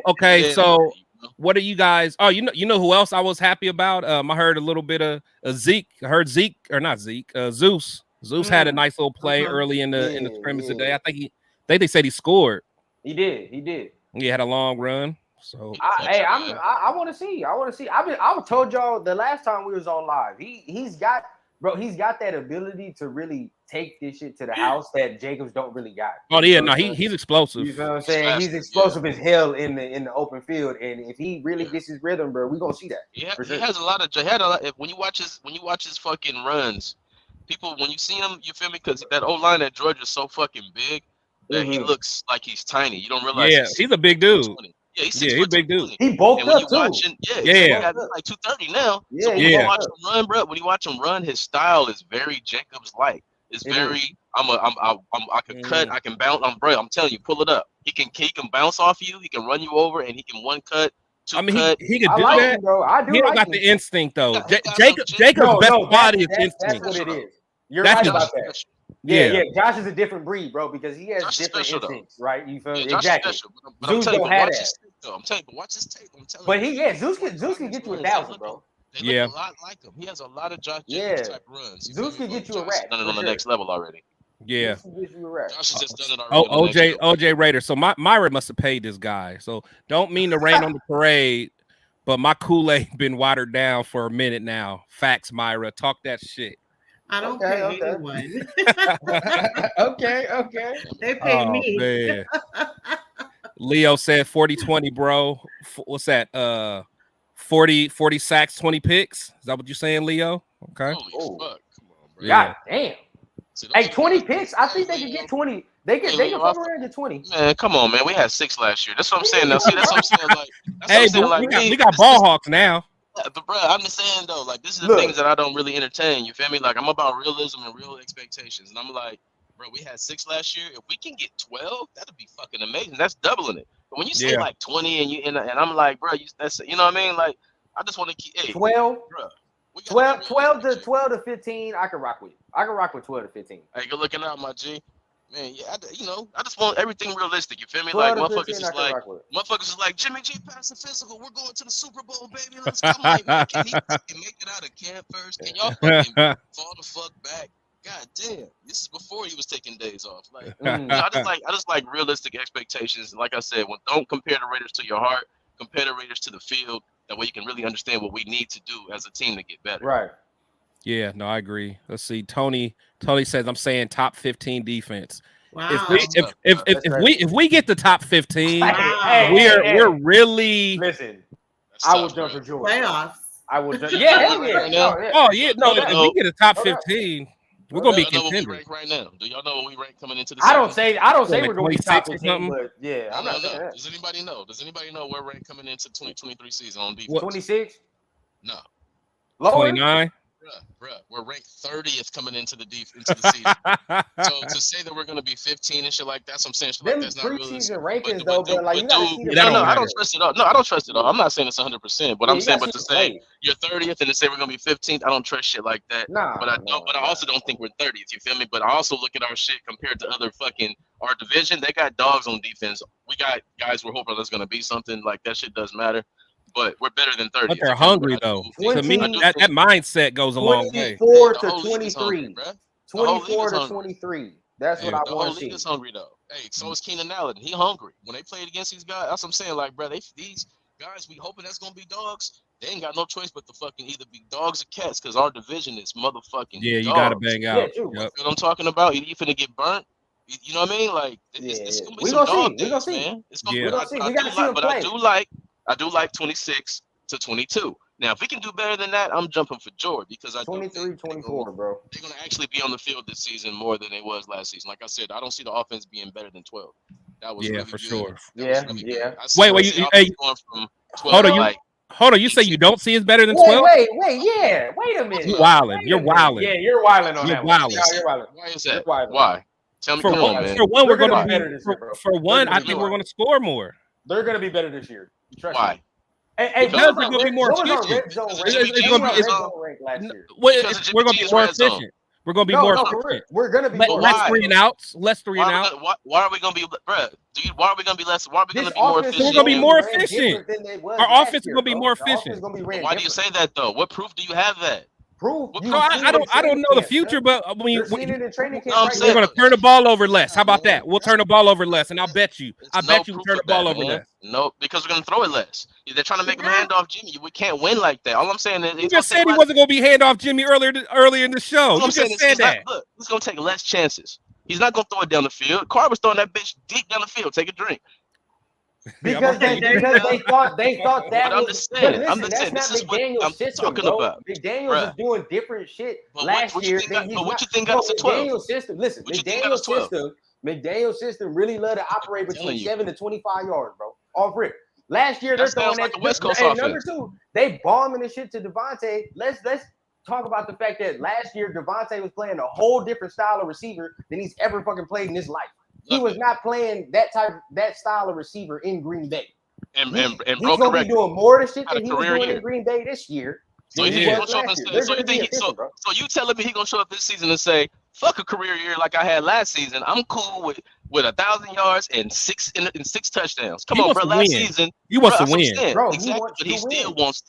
so what are you guys? Oh, you know who else I was happy about? I heard a little bit of Zeke. I heard Zeke or not Zeke. Zeus. Zeus had a nice little play early in the scrimmage today. I think they said he scored. He did. He had a long run. So I want to see. I told y'all the last time we was on live. He's got that ability to really take this shit to the house that Jacobs don't really got. Oh yeah, no, he's explosive. You know what I'm saying? He's explosive as hell in the open field, and if he really gets his rhythm, bro, we gonna see that. Yeah, he has a lot of. When you watch his fucking runs, people when you see him, you feel me? Because that O line at Georgia is so fucking big that he looks like he's tiny. You don't realize. Yeah, he's a big dude. Yeah, he's a big dude. He bulked up too. He's like 230 now. Yeah, so when you watch him run, bro, when you watch him run, his style is very Jacobs-like. It's very. I can cut. I can bounce. I'm telling you, pull it up. He can bounce off you. He can run you over, and he can one cut. He can do that. Him, bro. He don't got the instinct though. Jacob's best body is instinct. That's what it is. You're That's right just, about that. Yeah. Josh is a different breed, bro, because he has Josh different special, instincts, right? You feel me? Josh Exactly. Special, but I'm Zeus telling you, don't have watch that. his tape, though. I'm telling you, watch his tape. I'm telling But you. Zeus can get you 1,000, bro. They look a lot like him. He has a lot of Josh Jacobs type runs. Zeus can get you a rack. Done it on the next level already. Yeah. Josh has just done it already. OJ Raider. So Myra must have paid this guy. So don't mean to rain on the parade, but my Kool-Aid been watered down for a minute now. Facts, Myra. Talk that shit. I don't pay anyone. Okay. They pay me. Man. Leo said 40-20, bro. What's that? 40 sacks, 20 picks. Is that what you're saying, Leo? Okay. Holy fuck. Come on, bro. God damn. Hey, 20 picks. I think they can get 20. They can fuck around and get 20. Man, come on, man. We had 6 last year. That's what I'm saying. Now, see, that's what I'm saying. Like, we got ball hawks now. But bro, I'm just saying though, like this is the things that I don't really entertain. You feel me? Like I'm about realism and real expectations, and I'm like, bro, we had 6 last year. If we can get 12, that'd be fucking amazing. That's doubling it. But when you say like 20 and I'm like, bro, that's you know what I mean? Like I just want to keep 12, bro. 12 to 15. I can rock with. I can rock with 12 to 15. Hey, good looking out, my G. Man, yeah, I just want everything realistic. You feel me? Like motherfuckers is like Jimmy G passed the physical. We're going to the Super Bowl, baby. Let's come. Like, man, can he fucking make it out of camp first? Can y'all fucking fall the fuck back? God damn, this is before he was taking days off. Like, I just like realistic expectations. Like I said, don't compare the Raiders to your heart. Compare the Raiders to the field. That way you can really understand what we need to do as a team to get better. Right. Yeah, no, I agree. Let's see. Tony says I'm saying top 15 defense. Wow. If we get the top 15, we're really listen. I will jump for joy. Playoffs. I will jump. Yeah. Oh yeah, no. If we get a top 15, we're gonna be contenders. Rank right now. Do y'all know what we rank coming into the season? I don't say like we're gonna be top 15, but yeah, I'm not saying that. Does anybody know? Does anybody know where we're rank coming into 2023 season on defense? 26? No. 29? Bruh, we're ranked 30th coming into the season. So to say that we're gonna be 15 and shit like that's what I'm saying. Shit like that's not really preseason rankings though, but like you gotta see I don't trust it all. No, I don't trust it all. I'm not saying it's 100%, but I'm saying, but to say you're 30th and to say we're gonna be 15th, I don't trust shit like that. But I also don't think we're 30th. You feel me? But I also look at our shit compared to other our division. They got dogs on defense. We got guys we're hoping that's gonna be something like that. Shit does matter. But we're better than 30. But they're hungry though. To me, that mindset goes a long way. 24 to 23. 24 to 23. That's what I want to see. The whole league is hungry though. Hey, so is Keenan Allen. He hungry. When they played against these guys, that's what I'm saying. Like, bro, these guys, we hoping that's gonna be dogs. They ain't got no choice but to fucking either be dogs or cats, because our division is motherfucking. Yeah, you dogs. gotta bang out. Yeah, you know what I'm talking about? You finna get burnt. You know what I mean? Like, it's gonna be some dog days, man. It's gonna be. We gotta see him play. I do like 26 to 22. Now, if we can do better than that, I'm jumping for joy, because I 23, 24, bro. They're gonna actually be on the field this season more than they was last season. Like I said, I don't see the offense being better than 12. That was really for good. sure. Yeah. Wait, going from 12 hold on, you say you don't see it's better than 12? Wait a minute. You're wilding. You're wilding. Yeah, you're wilding on you're that wilding. one. You're wilding. Why is that? Why? Tell me, for one, we're gonna be better this year, bro. For one, I think we're gonna score more. They're gonna be better this year. Trust Why? Me. Hey, because we're gonna be more efficient. We're gonna be more efficient. We're gonna be more efficient. We're gonna be less 3 and outs. Less 3 and outs. Why are we gonna be, bro? Why are we gonna be less? Why are we gonna be more efficient? We're gonna be more efficient. Our offense is gonna be more efficient. Why do you say that though? What proof do you have that? I don't know the future, but I mean, we're gonna turn the ball over less. How about that? We'll turn the ball over less, and I bet you we'll turn the ball over less. No, because we're gonna throw it less. They're trying to make him hand off Jimmy. We can't win like that. All I'm saying is, you just said he wasn't gonna be hand off Jimmy earlier in the show. You just said that. Look, he's gonna take less chances. He's not gonna throw it down the field. Carr was throwing that bitch deep down the field. Take a drink. Because they thought that. I'm just saying. That's not McDaniel's system, talking bro. about. McDaniel's is doing different shit last year. What you think got us to 12? McDaniel's system. Listen, McDaniel's system really love to operate between 7 to 25 yards, bro. Off rip. Last year they're throwing like that. The West Coast and number 2, they bombing the shit to Devontae. Let's talk about the fact that last year Devontae was playing a whole different style of receiver than he's ever fucking played in his life. He was not playing that style of receiver in Green Bay. And he's gonna be doing more of the shit that he was doing in Green Bay this year. So he gonna show up and say, so you think so you telling me he gonna show up this season and say, fuck a career year like I had last season. I'm cool with 1,000 yards and six touchdowns. Come on, bro. Last season he wants to win, bro. Exactly, but he still wants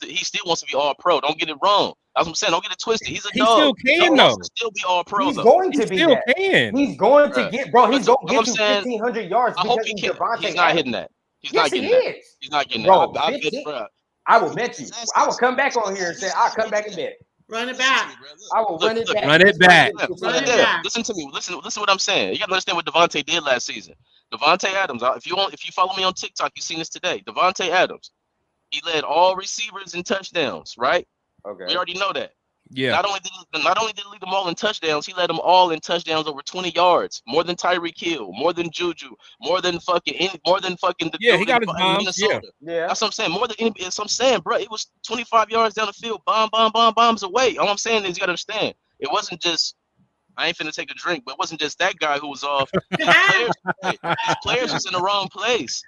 to be all pro. Don't get it wrong. That's what I'm saying. Don't get it twisted. He's a dog. He still can though. Still be all pro. He's going to be that. He's going to get, bro. He's going to get you 1,500 yards. I hope he can. He's not hitting that. He's not getting that. He's not getting that. I will bet you. I will come back on here and say I'll come back and bet. Run it back. I will run it back. Run it back. Listen to me. Listen what I'm saying. You got to understand what Devontae did last season. Devontae Adams. If you follow me on TikTok, you've seen this today. Devontae Adams. He led all receivers in touchdowns. Right. Okay. We already know that. Yeah. Not only did he lead them all in touchdowns, he led them all in touchdowns over 20 yards, more than Tyreek Hill, more than Juju, more than fucking the he got his bombs. Yeah, that's what I'm saying. More than anybody. That's what I'm saying, bro. It was 25 yards down the field, bombs away. All I'm saying is you gotta understand. It wasn't just I ain't finna take a drink, but it wasn't just that guy who was off. His players was in the wrong place.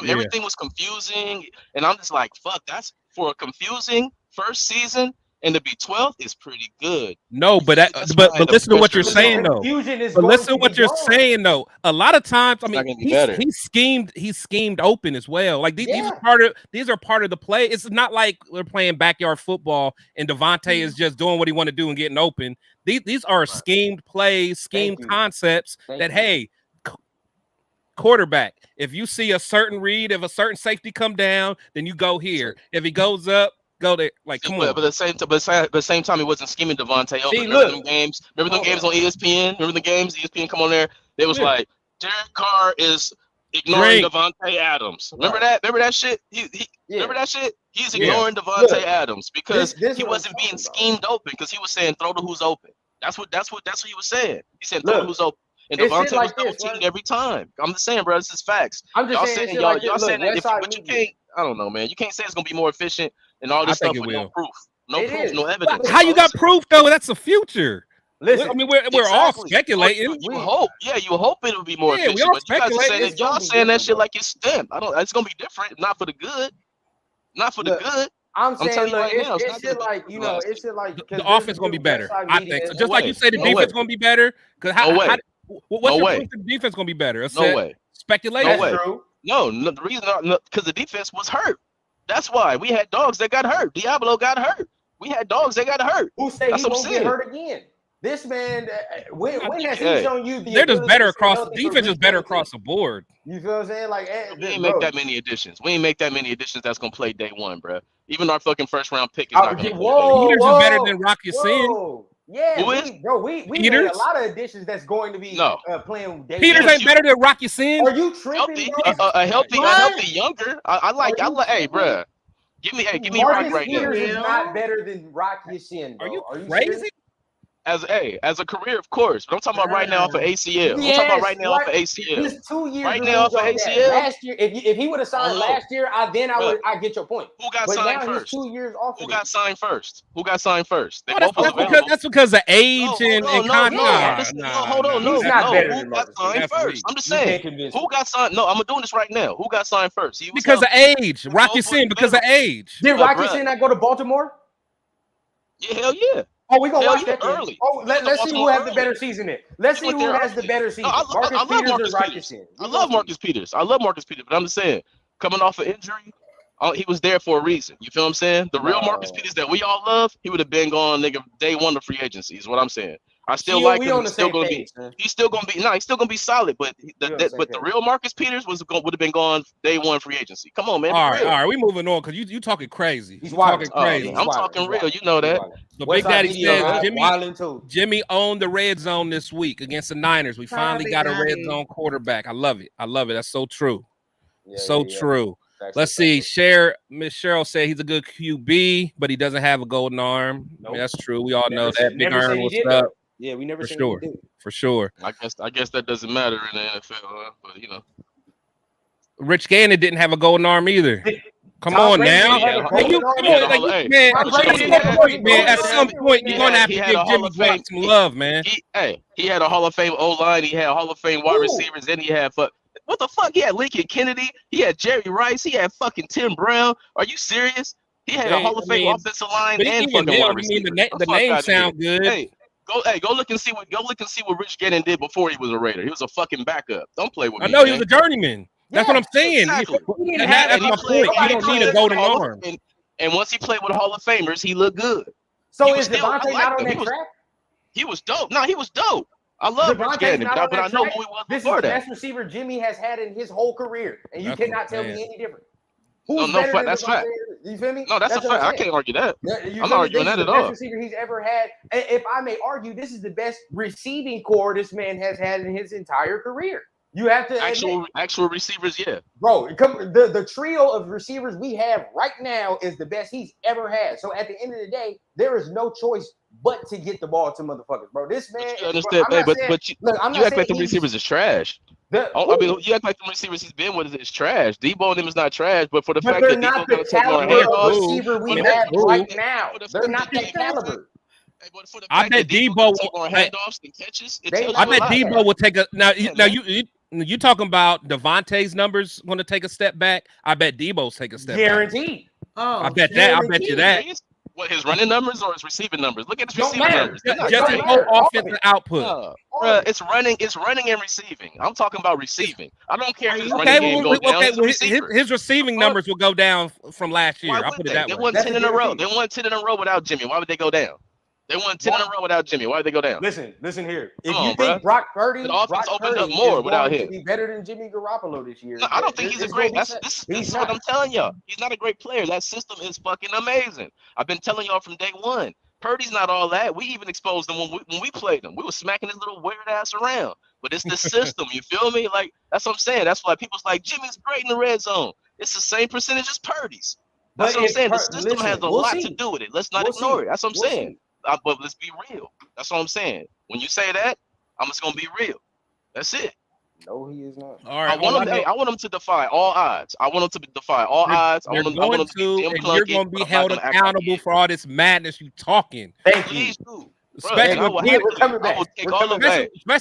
Everything was confusing, and I'm just like, fuck. That's for a confusing first season. And to be 12th is pretty good. No, but listen to what you're saying though. But listen to what you're saying though. A lot of times, I mean, he schemed open as well. Like these are part of the play. It's not like we're playing backyard football and Devontae is just doing what he want to do and getting open. These are schemed plays, schemed concepts that hey, quarterback. If you see a certain read, if a certain safety come down, then you go here. If he goes up. Go there, like come on. But at the same time, he wasn't scheming Devontae. Remember them games on ESPN? Remember the games? ESPN come on there. They was like, Derek Carr is ignoring Devontae Adams. Remember that? Remember that shit? Remember that shit? He's ignoring Devontae Adams because he wasn't being schemed open because he was saying throw to who's open. That's what he was saying. He said throw to who's open. And Devontae was double teamed every time. I'm just saying, bro, this is facts. I'm just saying y'all saying that but you can't. I don't know, man. You can't say it's gonna be more efficient and all this stuff with no proof. No evidence. How you got proof though? That's the future. Listen, I mean, we're all speculating. You hope, you hope it will be more efficient. We all speculating. Y'all saying that shit like it's STEM. It's gonna be different, not for the good. Not for the good. I'm saying, look, it's shit like, it's shit like the offense gonna be better. I think so. Just like you say, the defense gonna be better. Because what's your proof the defense gonna be better? No way. Speculation. That's true. No, the reason because the defense was hurt. That's why we had dogs that got hurt. Diablo got hurt. We had dogs that got hurt. Who say he won't get hurt again? This man, when has he shown you they're just better across the defense is better across the board. You feel what I'm saying? Like we ain't make that many additions. We ain't make that many additions that's gonna play day one, bro. Even our fucking first round pick is not gonna play. Peters is better than Rocky Sin. Yeah, we made a lot of additions that's going to be playing. Peters ain't better than Rocky Sin. Are you tripping? A healthy younger. I like. Hey, bro, give me Rocky right now. Peters is not better than Rocky Sin. Are you crazy? As a career, of course. But I'm talking about right now off of ACL. I'm talking about right now off of ACL. He's 2 years right now off of ACL. Last year, if he would have signed last year, I get your point. Who got signed first? 2 years off. Who got signed first? That's because of age and contract. Hold on, he's not better than Marcus. Who got signed first? I'm just saying. Who got signed? No, I'm doing this right now. Who got signed first? Because of age. Rocky Sin because of age. Did Rocky Sin not go to Baltimore? Yeah, hell yeah. Oh, we gonna watch that early. Oh, let's see who has the better season in. Let's see who has the better season. Marcus Peters or Rocky Sin. I love Marcus Peters. But I'm just saying, coming off an injury, he was there for a reason. You feel what I'm saying? The real Marcus Peters that we all love, he would have been gone, nigga, day one of free agency is what I'm saying. I still like him. He's still gonna be solid. But the real Marcus Peters would have been gone day one free agency. Come on, man. All right, we moving on because you talking crazy. He's talking crazy. I'm talking real. You know that. So Big Daddy says Jimmy owned the red zone this week against the Niners. We finally got a red zone quarterback. I love it. That's so true. True. Let's see. Miss Cheryl said he's a good QB, but he doesn't have a golden arm. Nope. I mean, that's true. We all know that. Big arm was up. Yeah, we never for sure. I guess that doesn't matter in the NFL, but Rich Gannon didn't have a golden arm either. Come on now. Man, at some point you're gonna have to give Jimmy Graham some love, man. He had a Hall of Fame O-line, he had Hall of Fame wide receivers, and he had what the fuck? He had Lincoln Kennedy, he had Jerry Rice, he had fucking Tim Brown. Are you serious? He had a Hall of Fame offensive line and fucking then, wide receiver. The name sound good. Hey, go look and see what Rich Gannon did before he was a Raider. He was a fucking backup. Don't play with me. I know he was a journeyman. That's what I'm saying. Exactly. That's my point. You don't need a golden arm. And once he played with Hall of Famers, he looked good. So is Devontae not on that track? He was dope. No, he was dope. I love Rich Gannon, but I know who he was before that. This is the best receiver Jimmy has had in his whole career, and you cannot tell me any different. No, that's fact. You feel me? No, that's a fact. I can't argue that. I'm not arguing that at all. This is the best receiver he's ever had. If I may argue, this is the best receiving core this man has had in his entire career. You have to actual receivers, yeah. Bro, the trio of receivers we have right now is the best he's ever had. So at the end of the day, there is no choice but to get the ball to motherfuckers, bro. This man, you understand, but you act like the receivers is trash. You act like the receivers he's been with is trash. Debo and them is not trash, but for the fact that Debo gonna take more handoffs, receiver we have right now, they're not that caliber. I bet Debo will handoffs and catches. I bet Debo will take a now. You talking about Devontae's numbers going to take a step back? I bet Debo's take a step guaranteed. back. Oh, I bet that. I bet you that. What, his running numbers or his receiving numbers? Look at his receiving numbers. Just his whole offensive output. It's running and receiving. I'm talking about receiving. I don't care if his running game goes down. His receiving numbers will go down from last year. I'll put it that way. They won 10 in a row. They won 10 in a row without Jimmy. Why would they go down? They won 10 in a row without Jimmy. Why did they go down? Listen here. If you think Brock Purdy, the offense opened up more without him. Be better than Jimmy Garoppolo this year. No, I don't think he's a great. This is what I'm telling y'all. He's not a great player. That system is fucking amazing. I've been telling y'all from day one. Purdy's not all that. We even exposed him when we played him. We were smacking his little weird ass around. But it's the system. You feel me? Like that's what I'm saying. That's why people's like Jimmy's great in the red zone. It's the same percentage as Purdy's. That's what I'm saying. The system has a lot to do with it. Let's not ignore it. That's what I'm saying. But let's be real. That's what I'm saying. When you say that, I'm just gonna be real. That's it. No, he is not. All right. I want him to defy all odds. I want him to defy all odds. I want him to and you're gonna be held accountable for all this madness you talking. Thank you. Especially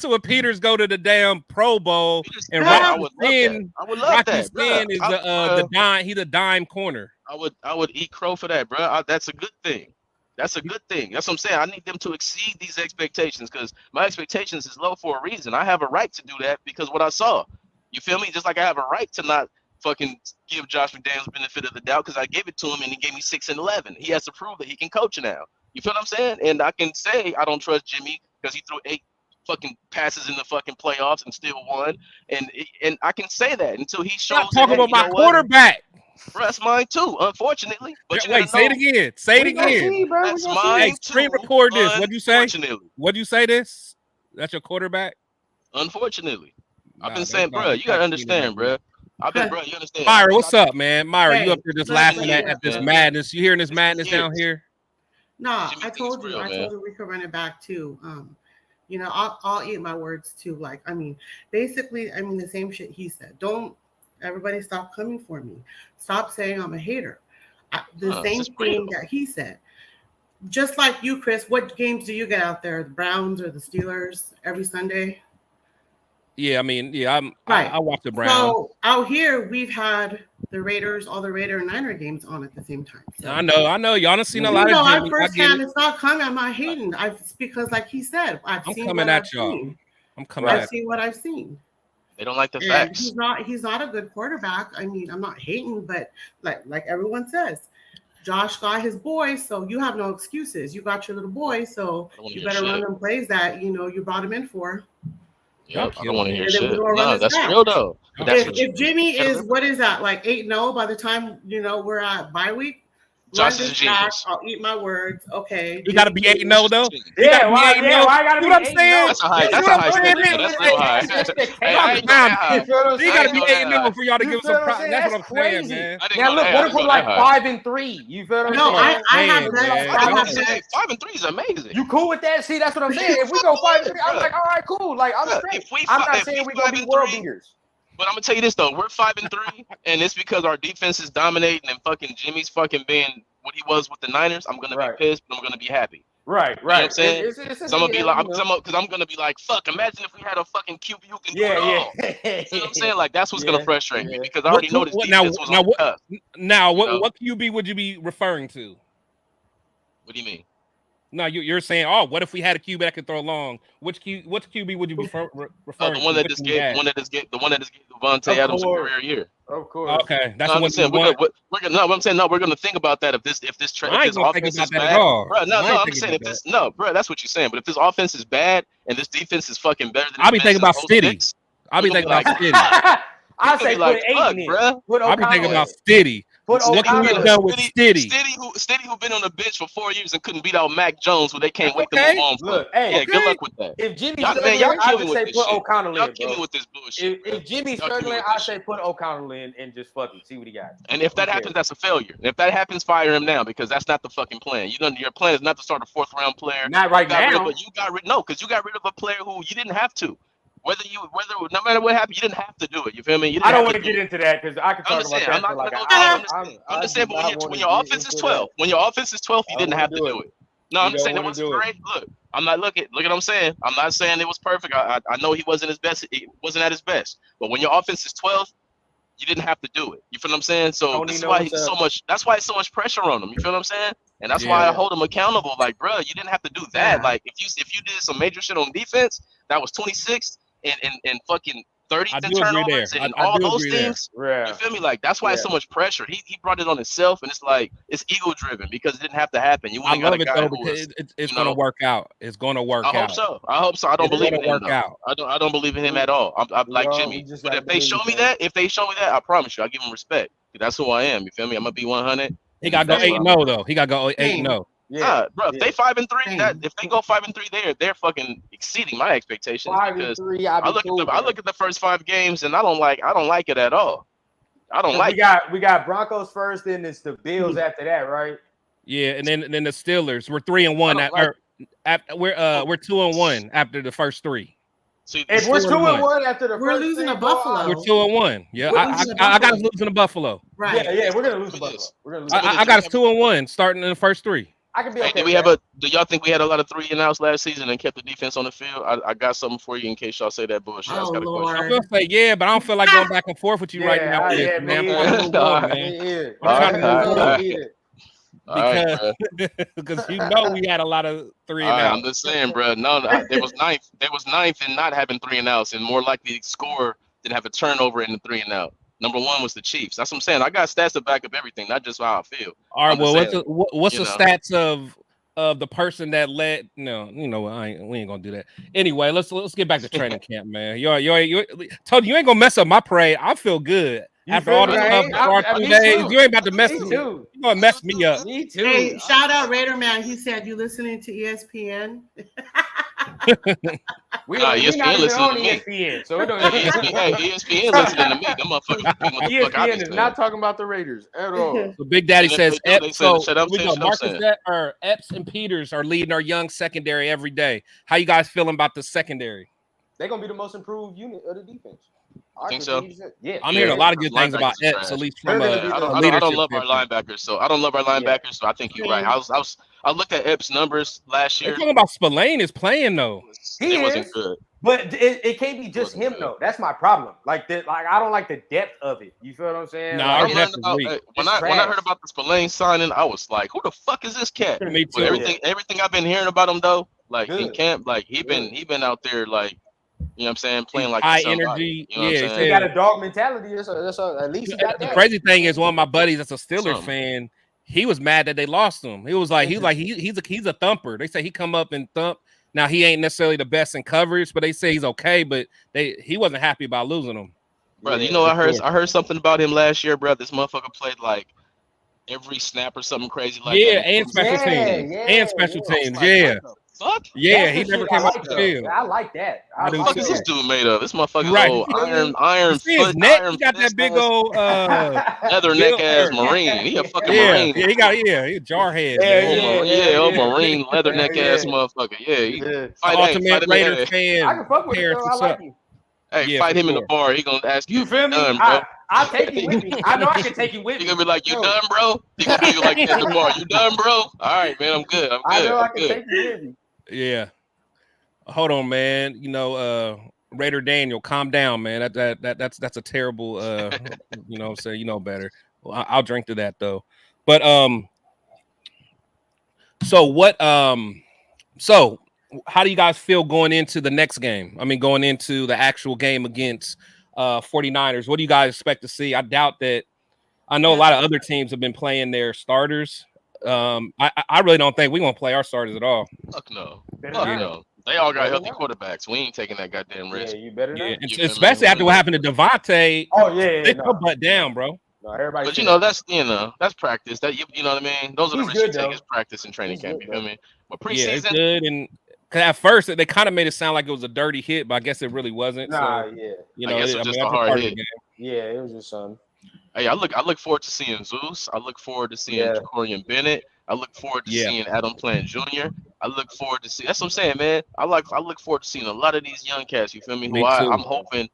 when Peters go to the damn Pro Bowl and Rocky Sin is the dime. He's a dime corner. I would eat crow for that, bro. That's a good thing. That's a good thing. That's what I'm saying. I need them to exceed these expectations because my expectations is low for a reason. I have a right to do that because what I saw. You feel me? Just like I have a right to not fucking give Josh McDaniels benefit of the doubt because I gave it to him and he gave me 6 and 11. He has to prove that he can coach now. You feel what I'm saying? And I can say I don't trust Jimmy because he threw 8 fucking passes in the fucking playoffs and still won. And I can say that until he shows. Stop talking about my quarterback. Bro, that's mine too, unfortunately. But wait, say it again. Say it again. That's mine too. Screen record this. What'd you say? What'd you say this? That's your quarterback? Unfortunately. I've been saying, bro, you gotta understand, bro. You understand. Myra, what's up, man? Myra, you up there just laughing at this madness. You hearing this madness down here? No, I told you we could run it back too. I'll eat my words too. Like, basically, the same shit he said. Don't everybody stop coming for me. Stop saying I'm a hater. The same thing that he said. Just like you, Chris, what games do you get out there? The Browns or the Steelers every Sunday? Yeah, I watch the Browns. So out here, we've had the Raiders, all the Raider and Niner games on at the same time. So, I know. Y'all done seen a lot of Jimmy. Firsthand, it's not coming. I'm not hating. It's because, like he said, I'm coming at y'all. I've seen what I've seen. They don't like the facts. He's not a good quarterback. I'm not hating, but like everyone says, Josh got his boy, so you have no excuses. You got your little boy, so you better run them plays that you brought him in for. Yep, I don't want to hear shit. No, that's real though. If Jimmy is what is that like 8-0 by the time we're at bye week. Josh is a genius. I'll eat my words. Okay. You got to be 8-0 though. Yeah, why gotta be 8-0? That's a high. That's a high. That's real high. You got to be 8-0 for y'all to give us some props. That's what I'm saying, man. Now look, what if we're like 5-3? You feel what I'm saying? No, I have that. 5-3 is amazing. You cool with that? See, that's what I'm saying. If we go 5-3, I'm like, all right, cool. Like I'm straight. I'm not saying we're gonna be world beaters. But I'm gonna tell you this though, we're 5-3, and it's because our defense is dominating and fucking Jimmy's fucking being what he was with the Niners. I'm gonna be pissed, but I'm gonna be happy. Right. You know what I'm saying? So I'm gonna be like, because I'm gonna be like, fuck. Imagine if we had a fucking QB who can do it all. You know what I'm saying? Like that's what's gonna frustrate me because I already know this defense was on the cusp. Now, what QB would you be referring to? What do you mean? No, you're saying, oh, what if we had a QB that could throw long? Which QB would you be referring to? The one that just gave Devontae Adams a career year. Of course. Okay, that's what I'm saying. We're gonna think about that if this offense is bad. Bro, I'm saying bro, that's what you're saying. But if this offense is bad and this defense is fucking better than I'll be thinking about Stiddy. I'll be thinking about Stiddy. I say put 8 in, bro. I'll be thinking about Stiddy. What can we done with Stiddy? Stiddy who been on the bench for 4 years and couldn't beat out Mac Jones, who they can't wait to move on from. Look, good luck with that. If Jimmy's struggling, I would say put O'Connell in, Y'all killing with this bullshit. If Jimmy's struggling, I say put O'Connell in and just fucking see what he got. And if that happens, that's a failure. And if that happens, fire him now because that's not the fucking plan. Your plan is not to start a 4th round player. Not right now. Because you got rid of a player who you didn't have to. Whether no matter what happened, you didn't have to do it. You feel me? I don't want to get into that because I can talk about that. I'm just saying, but when your offense is 12, you didn't have to do it. No, I'm just saying it was great. Look, I'm not look what I'm saying. I'm not saying it was perfect. I know he wasn't his best. He wasn't at his best. But when your offense is 12, you didn't have to do it. You feel what I'm saying? So this is why he's so much. That's why it's so much pressure on him. You feel what I'm saying? And that's why I hold him accountable. Like, bro, you didn't have to do that. Like, if you did some major shit on defense, that was 26th. And fucking 30 turnovers and all those things. You feel me? Like that's why it's so much pressure. He brought it on himself, and it's like it's ego driven because it didn't have to happen. I love it though because it's gonna work out. It's gonna work out. I hope so. I don't believe in him. I don't believe in him at all. I'm like Jimmy. But if they show me that, I promise you, I give him respect. That's who I am. You feel me? I'm gonna be 100. He got to go 8-0 though. He got to go 8-0. Yeah, bro. If they 5-3, if they go 5-3, they're fucking exceeding my expectations. Because I look at the first 5 games and I don't like it at all. We got Broncos first, then it's the Bills after that, right? Yeah, and then the Steelers. We're 3-1. We're 2-1 after the first 3. If we're 2-1 after the we're losing to Buffalo. We're 2-1. Yeah, I got us losing to Buffalo. Right. Yeah, we're gonna lose to Buffalo. I got us 2-1 starting in the first 3. I can be okay. Do y'all think we had a lot of 3-and-outs last season and kept the defense on the field? I got something for you in case y'all say that bullshit. Oh, Lord. I'm gonna say yeah, but I don't feel like going back and forth with you right now. Because you know we had a lot of 3-and-outs. I'm just saying, bro. No, there was ninth in not having 3-and-outs and more likely to score than have a turnover in the 3-and-out. Number 1 was the Chiefs. That's what I'm saying. I got stats to back up everything, not just how I feel. All right. Well, what's the stats of the person that led? No, we ain't gonna do that. Anyway, let's get back to training camp, man. You told you ain't gonna mess up my parade. I feel good after all the stuff. 2 days, you ain't about to mess me. You gonna mess me up? Me too. Hey, shout out Raider Man. He said you listening to ESPN. We're not even on ESPN, so ESPN listening to me. Them motherfuckers. ESPN is not talking about the Raiders at all. So Big Daddy says Epps and Peters are leading our young secondary every day. How you guys feeling about the secondary? They're gonna be the most improved unit of the defense. I think so. Yeah, I'm hearing a lot of good things about Epps, at least from I don't love our linebackers, so I think you're right. I looked at Epps' numbers last year. They're talking about Spillane is playing though. He wasn't good, but it can't be just him though. That's my problem. Like I don't like the depth of it. You feel what I'm saying? No, when I heard about the Spillane signing, I was like, "Who the fuck is this cat?" Me too. Everything I've been hearing about him though, like in camp, like he been out there like. You know what I'm saying? Playing like high energy. You know what I'm saying? He got a dog mentality. That's at least he got that. The crazy thing is, one of my buddies that's a Steelers fan, he was mad that they lost him. He was like, he's a thumper. They say he come up and thump. Now he ain't necessarily the best in coverage, but they say he's okay. But he wasn't happy about losing him. Brother, I heard something about him last year, bro. This motherfucker played like every snap or something crazy like that. And special teams. And special teams. Yeah. Fuck? Yeah, he never came off the field. I like that. What the fuck is this dude made of? This motherfucker old iron foot. He got that big old leather neck ass Marine. He a fucking Marine. Yeah, he a jarhead. Marine leather neck ass motherfucker. Yeah, ultimate Raider fan. I can fuck with him. I like him. Hey, fight him in the bar. He gonna ask you feel me? I'll take you with me. I know I can take you with me. You're gonna be like, you done, bro? You gonna be like at the bar, you done, bro? All right, man, I'm good. I know I can take you with me. Yeah. Hold on, man. Raider Daniel, calm down, man. That's a terrible you know what I'm saying, you know better. Well, I'll drink to that though. But so how do you guys feel going into the next game? I mean, going into the actual game against 49ers. What do you guys expect to see? I doubt that. I know a lot of other teams have been playing their starters. I really don't think we're gonna play our starters at all. Fuck no. They all got healthy quarterbacks. We ain't taking that goddamn risk. Yeah, you better not. Especially after what happened to Devontae. Oh yeah, they put butt down, bro. No, everybody. But that's practice. That you know what I mean. Those are the risks you take as practice and training camp. You feel me? But preseason, it's good. And at first they kind of made it sound like it was a dirty hit, but I guess it really wasn't. Nah, so, yeah. You know, I guess it was just a hard hit. Yeah, it was just something. Hey, I look forward to seeing Zeus. I look forward to seeing Jacorian Bennett. I look forward to seeing Adam Plant Jr. I look forward to see. That's what I'm saying, man. I look forward to seeing a lot of these young cats. You feel me? I'm hoping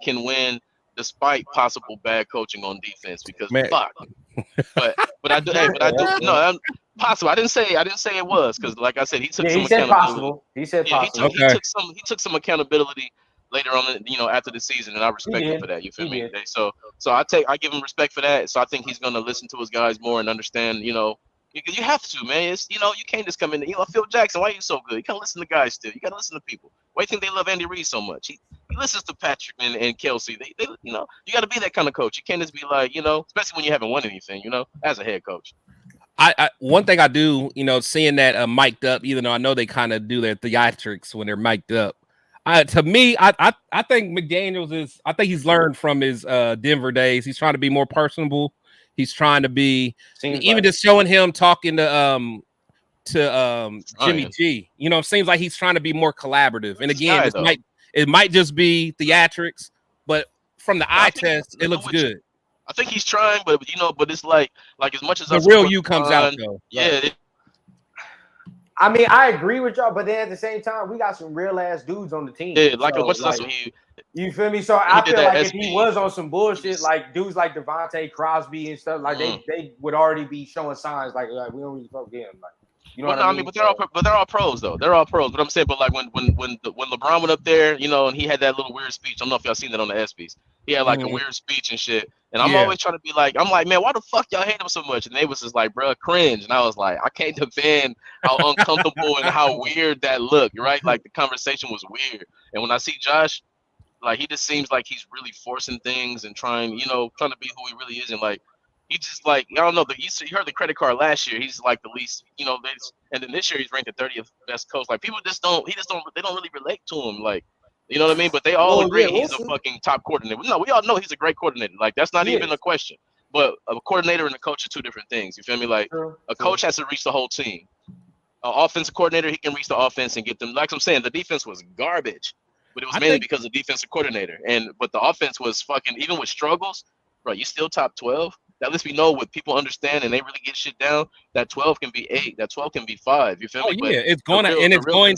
can win despite possible bad coaching on defense. Because fuck. But I do. No, I'm possible. I didn't say it was because, like I said, he took some accountability. He said possible. He took some accountability later on, after the season, and I respect him for that. You feel me? So I give him respect for that. So I think he's gonna listen to his guys more and understand. You have to, man. It's you can't just come in. Phil Jackson, why are you so good? You gotta listen to guys still. You gotta listen to people. Why do you think they love Andy Reid so much? He listens to Patrick and Kelsey. They you gotta be that kind of coach. You can't just be like, especially when you haven't won anything, as a head coach. I one thing I do, seeing that mic'd up, even though I know they kind of do their theatrics when they're mic'd up. To me, I think McDaniels I think he's learned from his Denver days. He's trying to be more personable. He's trying to be just showing him talking to Jimmy G. Seems like he's trying to be more collaborative. And again, it might just be theatrics, but from the eye test, it looks good. I think he's trying, but it's like as much as the real you comes out though. Yeah. I mean, I agree with y'all, but then at the same time, we got some real ass dudes on the team. Yeah, as much as you feel me? So I feel like if he was on some bullshit, like dudes like Devontae, Crosby and stuff, like they would already be showing signs like we don't really fuck him. Like, what I mean? But they're all pros though. They're all pros. But I'm saying, but like when LeBron went up there, and he had that little weird speech. I don't know if y'all seen that on the ESPYs. He had like a weird speech and shit. And I'm always trying to be like, man, why the fuck y'all hate him so much? And they was just like, bro, cringe. And I was like, I can't defend how uncomfortable and how weird that looked, right? Like the conversation was weird. And when I see Josh, like he just seems like he's really forcing things and trying to be who he really is. And like he just like, I don't know, you heard the credit card last year. He's like the least, and then this year he's ranked the 30th best coach. Like people they don't really relate to him. Like, you know what I mean? But they all agree he's a fucking top coordinator. No, we all know he's a great coordinator. Like that's not even a question. But a coordinator and a coach are two different things. You feel me? Like a coach has to reach the whole team. An offensive coordinator, he can reach the offense and get them. Like I'm saying, the defense was garbage, but it was mainly because of the defensive coordinator. But the offense was fucking, even with struggles, bro, you still top 12. That lets me know what people understand and they really get shit down. That 12 can be 8. That 12 can be 5. You feel me? Yeah, it's going to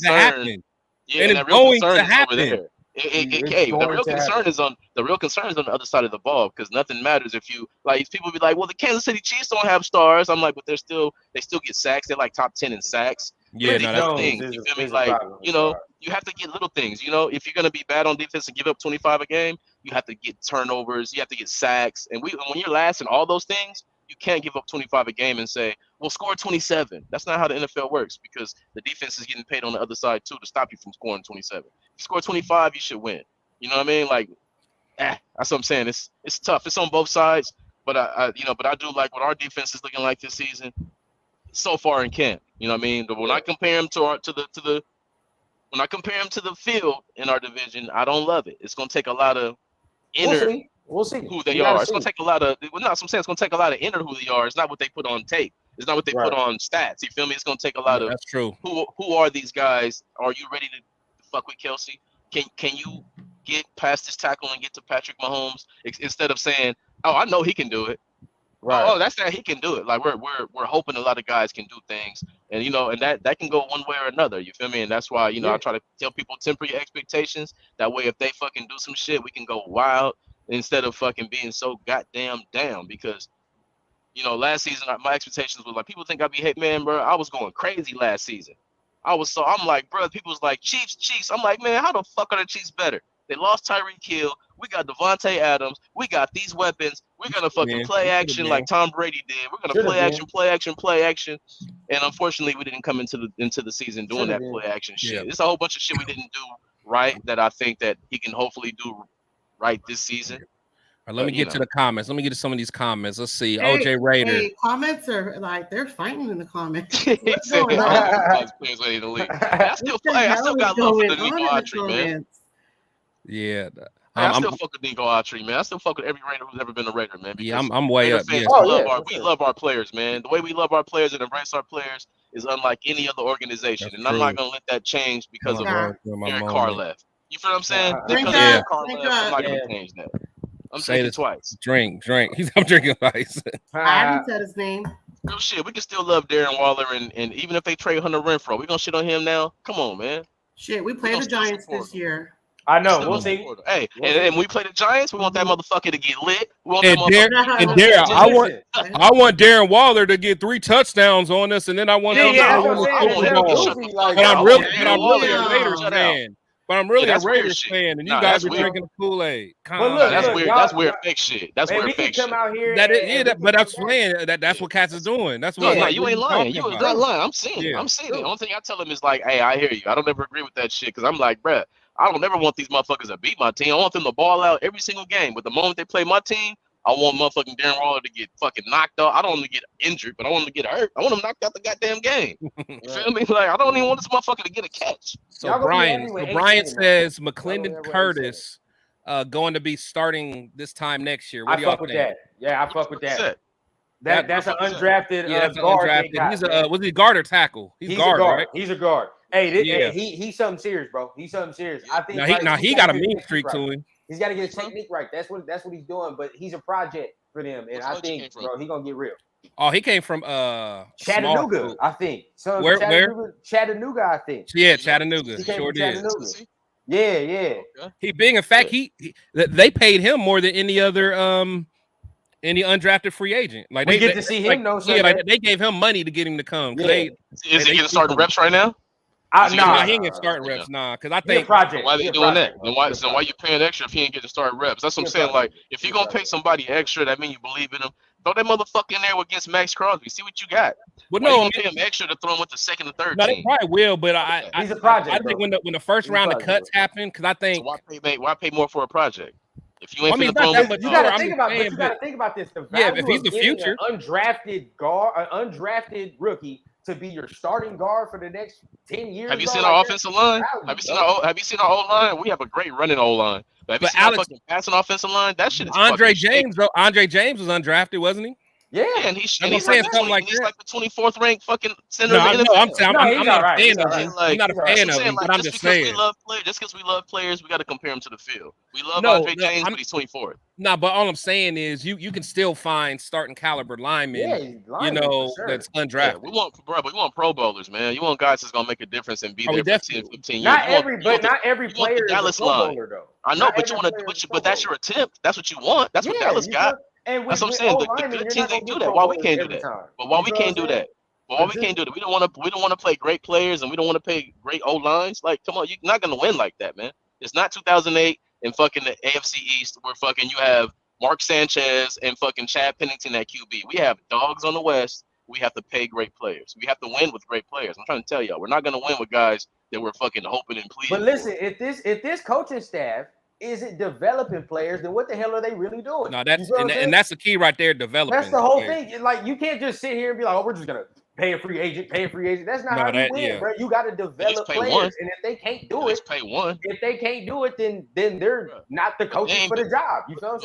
happen. Yeah, and the real concern is over there. The real concern is on the other side of the ball because nothing matters if you like. People be like, well, the Kansas City Chiefs don't have stars. I'm like, but they still get sacks. They're like top 10 in sacks. Yeah, that's things. You feel me? Like you have to get little things. If you're gonna be bad on defense and give up 25 a game, you have to get turnovers. You have to get sacks. And when you're last in all those things, you can't give up 25 a game and say, well, score 27. That's not how the NFL works because the defense is getting paid on the other side too to stop you from scoring 27. If you score 25, you should win. You know what I mean? Like, that's what I'm saying. It's tough. It's on both sides, but I do like what our defense is looking like this season so far in camp. You know what I mean? But when I compare him to when I compare him to the field in our division, I don't love it. It's gonna take a lot of inner. We'll see who they are. It's gonna take a lot of. Well, no, I'm saying it's gonna take a lot of inner who they are. It's not what they put on tape. It's not what they put on stats. You feel me? It's gonna take a lot of. That's true. Who are these guys? Are you ready to fuck with Kelsey? Can you get past this tackle and get to Patrick Mahomes instead of saying, oh, I know he can do it. Right. Oh, that's that he can do it. Like we're hoping a lot of guys can do things, and and that can go one way or another. You feel me? And that's why I try to tell people temper your expectations. That way, if they fucking do some shit, we can go wild. instead of fucking being so goddamn down. Because, you know, last season my expectations was like, people think I'd be hate, man, bro. I was going crazy last season. I'm like, bro, people was like, Chiefs. I'm like, man, how the fuck are the Chiefs better? They lost Tyreek Hill. We got Devontae Adams. We got these weapons. We're gonna fucking play action like Tom Brady did. We're gonna play action. And unfortunately, we didn't come into the season doing that play action shit. Yeah. It's a whole bunch of shit we didn't do right that I think that he can hopefully do right this season. All right, let me get to the comments. Let me get to some of these comments. Let's see. OJ Raider. Hey, comments are like they're fighting in the comments. I still got love for the Nico Autry, man. Yeah. I still fuck with Nico Autry, man. I still fuck with every Raider who's ever been a Raider, man. Yeah, I'm way up. Fans, Yeah. we love our players, man. The way we love our players and embrace our players is unlike any other organization. I'm not gonna let that change because of Derek Carr left. You feel what I'm saying? Because Derek Carr left, I'm not gonna change that. I'm saying it twice. Drink. I'm drinking ice. I haven't said his name. Real shit. We can still love Darren Waller, and even if they trade Hunter Renfrow, we gonna shit on him now. Come on, man. Shit, we play the Giants this year. I know. We'll see. Hey, and we play the Giants. We want that motherfucker to get lit. We want I want Darren Waller to get 3 touchdowns on us, and then I want him to win. But I'm really a Raiders fan. But I'm really a Raiders fan, and you guys are drinking the Kool-Aid. That's weird. That's weird fake shit. That's weird fake shit. But I'm saying that's what Cats is doing. That's what. You ain't lying. You ain't lying. I'm seeing it. I'm seeing it. The only thing I tell him is like, hey, I hear you. I don't ever agree with that shit because I'm like, bruh, I don't ever want these motherfuckers to beat my team. I want them to ball out every single game. But the moment they play my team, I want motherfucking Darren Waller to get fucking knocked out. I don't want him to get injured, but I want him to get hurt. I want him knocked out the goddamn game. You feel me? Like I don't even want this motherfucker to get a catch. So Brian says McClendon Curtis going to be starting this time next year. What do y'all think? That. Yeah, I fuck with that. That's an undrafted guard. He's was he guard or tackle? He's guard, right? He's a guard. Hey, he's something serious, bro. He's something serious. I think he got a mean streak to him. He's got to get his technique right. That's what he's doing. But he's a project for them, and I think, bro, he's gonna get real. Oh, he came from Chattanooga, I think. So where? Chattanooga, I think. Yeah, Chattanooga. Sure did. Yeah. He being in fact, they paid him more than any other any undrafted free agent. Like we get to see him. They gave him money to get him to come. Is he getting starting reps right now? He ain't starting reps, because I think project. Why are they doing that? Then why you paying extra if he ain't getting starting reps? That's what I'm saying. Like, if you're gonna pay somebody extra, that means you believe in him. Throw that motherfucker in there against Max Crosby. See what you got. But pay him extra to throw him with the second and third team. They probably will, but he's a project. I think when the first round of cuts happen, because I think why pay more for a project? If you ain't you gotta think about this. The value if he's the future, undrafted undrafted rookie to be your starting guard for the next 10 years. Have you seen our offensive line? Have you seen our O-line? We have a great running O-line. But have you seen our fucking passing offensive line? That shit is Andre James, though. Andre James was undrafted, wasn't he? Yeah, and he's like the 24th ranked fucking center. I'm not a fan of him. I'm not a fan of him, but I'm just saying. Just because we love players, we got to compare him to the field. We love Andre James, but he's 24th. No, but all I'm saying is you can still find starting caliber linemen, that's undrafted. We want Pro Bowlers, man. You want guys that's gonna make a difference and be there for 10, 15 years. Not every player is a Pro Bowler, though. I know, but that's your attempt. That's what you want. That's what Dallas got. That's what I'm saying. The good teams they do that. Why we can't do that? But why we can't do that? We don't want to play great players and we don't want to play great O lines. Like, come on, you're not gonna win like that, man. It's not 2008 in fucking the AFC East where fucking you have Mark Sanchez and fucking Chad Pennington at QB. We have dogs on the West. We have to pay great players. We have to win with great players. I'm trying to tell y'all, we're not gonna win with guys that we're fucking hoping and pleading. But listen, if this coaching staff isn't developing players, then what the hell are they really doing? No, that's that's the key right there. Developing. That's the whole thing. Like, you can't just sit here and be like, "Oh, we're just gonna pay a free agent." That's not how you win, bro. You got to develop players, and if they can't do it, pay one. If they can't do it, then they're not the coaches for the job. You know what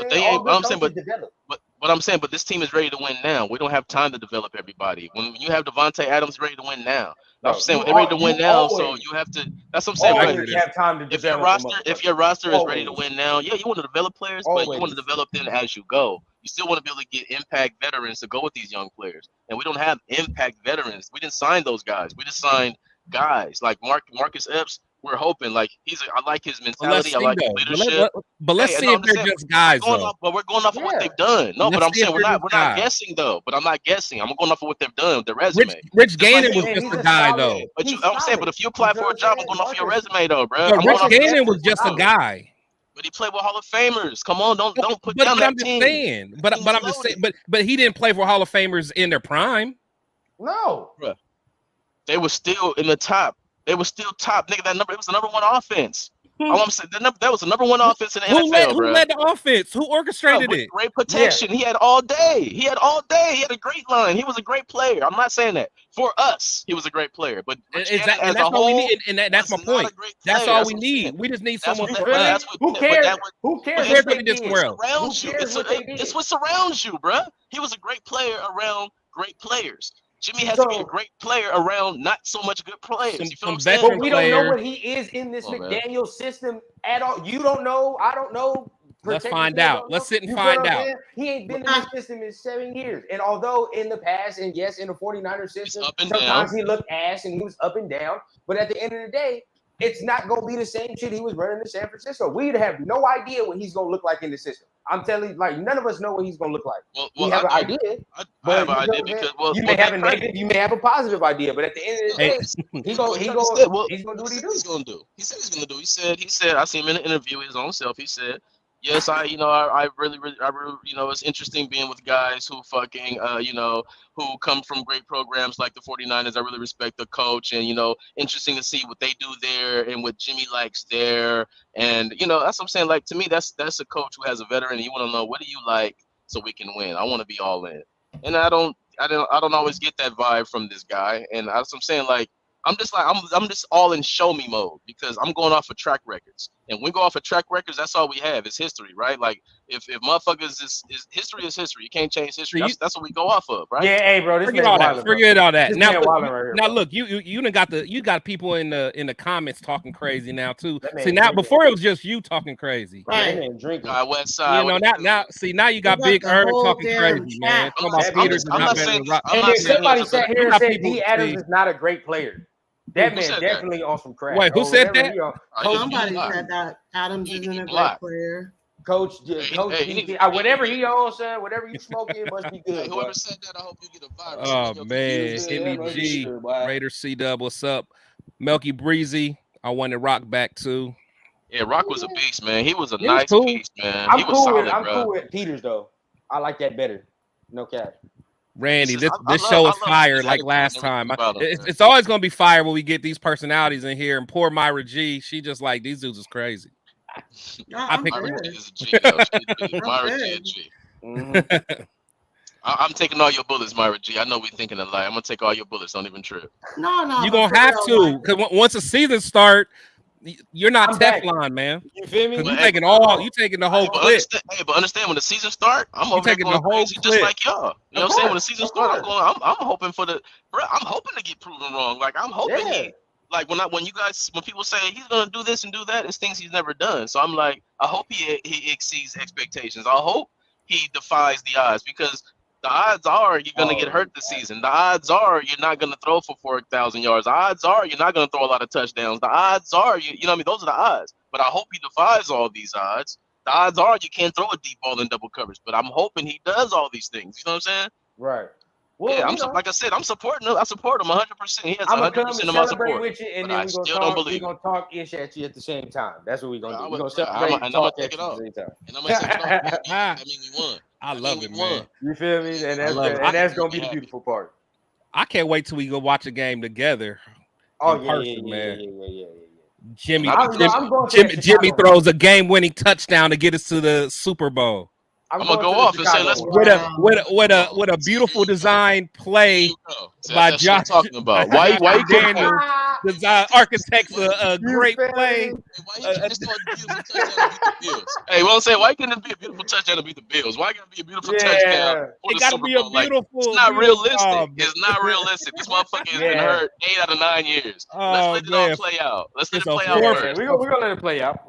I'm saying? But this team is ready to win now. We don't have time to develop everybody. When you have Devontae Adams ready to win now. I'm saying they're ready to win now, so you have to. That's what I'm saying. You have time to if your roster is ready to win now, you want to develop players, but you want to develop them as you go. You still want to be able to get impact veterans to go with these young players, and we don't have impact veterans. We didn't sign those guys. We just signed guys like Marcus Epps. we're hoping. Like I like his mentality. I like his leadership. But let's see if they're just guys, though. But we're going off of what they've done. No, but I'm saying we're not guessing though. But I'm not guessing. I'm going off of what they've done with their resume. Rich Gannon was just a guy, though. But I'm saying, but if you apply for a job, I'm going off your resume, though, bro. Rich Gannon was just a guy. But he played with Hall of Famers. Come on, don't put down that I'm team. Just saying. But I'm just saying. But he didn't play for Hall of Famers in their prime. No, bro. They were still in the top. They were still top, nigga. It was the number one offense. All I'm saying, that was the number one offense in the NFL, bro. Who led the offense? Who orchestrated it? Great protection. Yeah. He had all day. He had a great line. He was a great player. I'm not saying that. For us, he was a great player. But that's all we need. And that's my point. That's all we need. We just need someone for us. Who cares? Who cares? It's what surrounds you, bro. He was a great player around great players. Jimmy has to be a great player around not so much good players. You feel what I'm saying? But we don't know what he is in this McDaniel system at all. You don't know. I don't know. Let's find out. Let's sit and find out. He ain't been in this system in 7 years. And although in the past, and yes, in the 49ers system, sometimes he looked ass and he was up and down. But at the end of the day, it's not going to be the same shit he was running in San Francisco. We'd have no idea what he's going to look like in the system. I'm telling you, like, none of us know what he's going to look like. We have an idea. I have an idea because, you may have a negative, you may have a positive idea, but at the end of the day, he's going to do what he do. He said he's going to do. He said, I see him in an interview, his own self. He said, yes, I really, it's interesting being with guys who fucking, who come from great programs like the 49ers. I really respect the coach, and, interesting to see what they do there and what Jimmy likes there. And, that's what I'm saying. Like, to me, that's a coach who has a veteran, and you want to know, what do you like so we can win? I want to be all in. And I don't always get that vibe from this guy. And that's what I'm saying. Like, I'm just all in show me mode because I'm going off of track records. And when we go off of track records, that's all we have is history, right? Like if motherfuckers is history is history. You can't change history. That's what we go off of, right? Yeah, hey, bro. Forget all that. Now look, you done got people in the comments talking crazy now too. See now before it was just you talking crazy. Right. West Side. Now you got Big Earn talking crazy, man. Somebody sat here and said D. Adams is not a great player. That man definitely on some crap. Wait, who said that? Somebody said that Adams isn't a great player. Coach, whatever he owns, son, whatever you smoking must be good. Whoever said that, I hope you get a virus. Oh man, MEG, Raider C-Dub, what's up? Melky Breezy, I wanted Rock back too. Yeah, Rock was a beast, man. He was a nice piece, man. I'm cool with Peters though. I like that better. No cap. Randy, this show is fire like last time. It's always gonna be fire when we get these personalities in here. And poor Myra G, she just like these dudes is crazy. Myra G is a G. Myra G is a G. I'm taking all your bullets, Myra G. I know we thinking a lie. I'm gonna take all your bullets. Don't even trip. No. You're gonna have to, because once the season start, you're not Teflon, man. You feel me? You taking the whole clip. But understand when the season start, I'm over taking the whole crazy just like y'all. You know what I'm saying? When the season start, I'm hoping I'm hoping to get proven wrong. Like I'm hoping when people say he's gonna do this and do that, it's things he's never done. So I'm like, I hope he exceeds expectations. I hope he defies the odds because the odds are you're going to get hurt this season. The odds are you're not going to throw for 4,000 yards. The odds are you're not going to throw a lot of touchdowns. The odds are, you know what I mean? Those are the odds. But I hope he defies all these odds. The odds are you can't throw a deep ball in double coverage. But I'm hoping he does all these things. You know what I'm saying? Right. Well, yeah, like I said, I'm supporting him. I support him 100%. He has 100% of my support. With you, and then we're gonna talk ish at you at the same time. That's what we're gonna do. We're gonna separate and talk at you at the same time. And I'm gonna take it off. I mean, we won. I love it, man. You feel me? And that's gonna be the beautiful part. I can't wait till we go watch a game together. Oh yeah. Jimmy throws a game-winning touchdown to get us to the Super Bowl. I'm gonna go off and say let's with a beautiful design play by Josh. Talking about why Daniels architects a great play. Hey, well, say why can't it be a beautiful touchdown to beat the Bills? Why can't it be a beautiful touchdown? It gotta be a beautiful. It's not realistic. It's not realistic. This motherfucker has been hurt 8 out of 9 years. Let's let it all play out. Let's let it play out. We're gonna let it play out.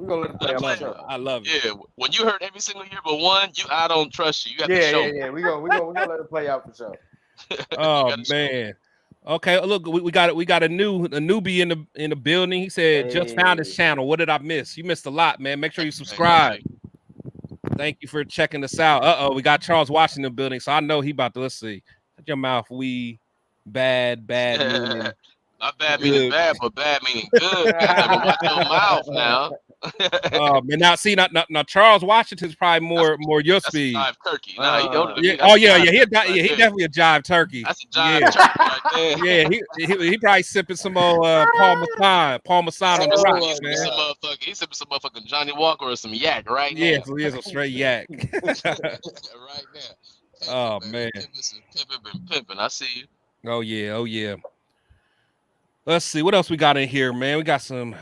I love it. Yeah, when you hurt every single year but one, I don't trust you. You have to show me. We're gonna let it play out for sure. Oh man. Okay, look, we got a newbie in the building. He said, just found his channel. What did I miss? You missed a lot, man. Make sure you subscribe. Thank you for checking us out. We got Charles Washington building, so I know he about to, let's see. Shut your mouth, bad meaning. Not bad meaning bad, but bad meaning good. Watch your mouth now. Oh man, now Charles Washington's probably more your speed. Jive turkey. Nah, he older than me. He definitely a jive turkey. That's a jive turkey right there. Yeah, he probably sipping some old Parmesan on the rocks, man. He's sipping some motherfucking Johnny Walker or some yak right now. Yeah, so he is a straight yak. Right now. Oh man, pimping. I see you. Oh yeah. Let's see what else we got in here, man. We got some.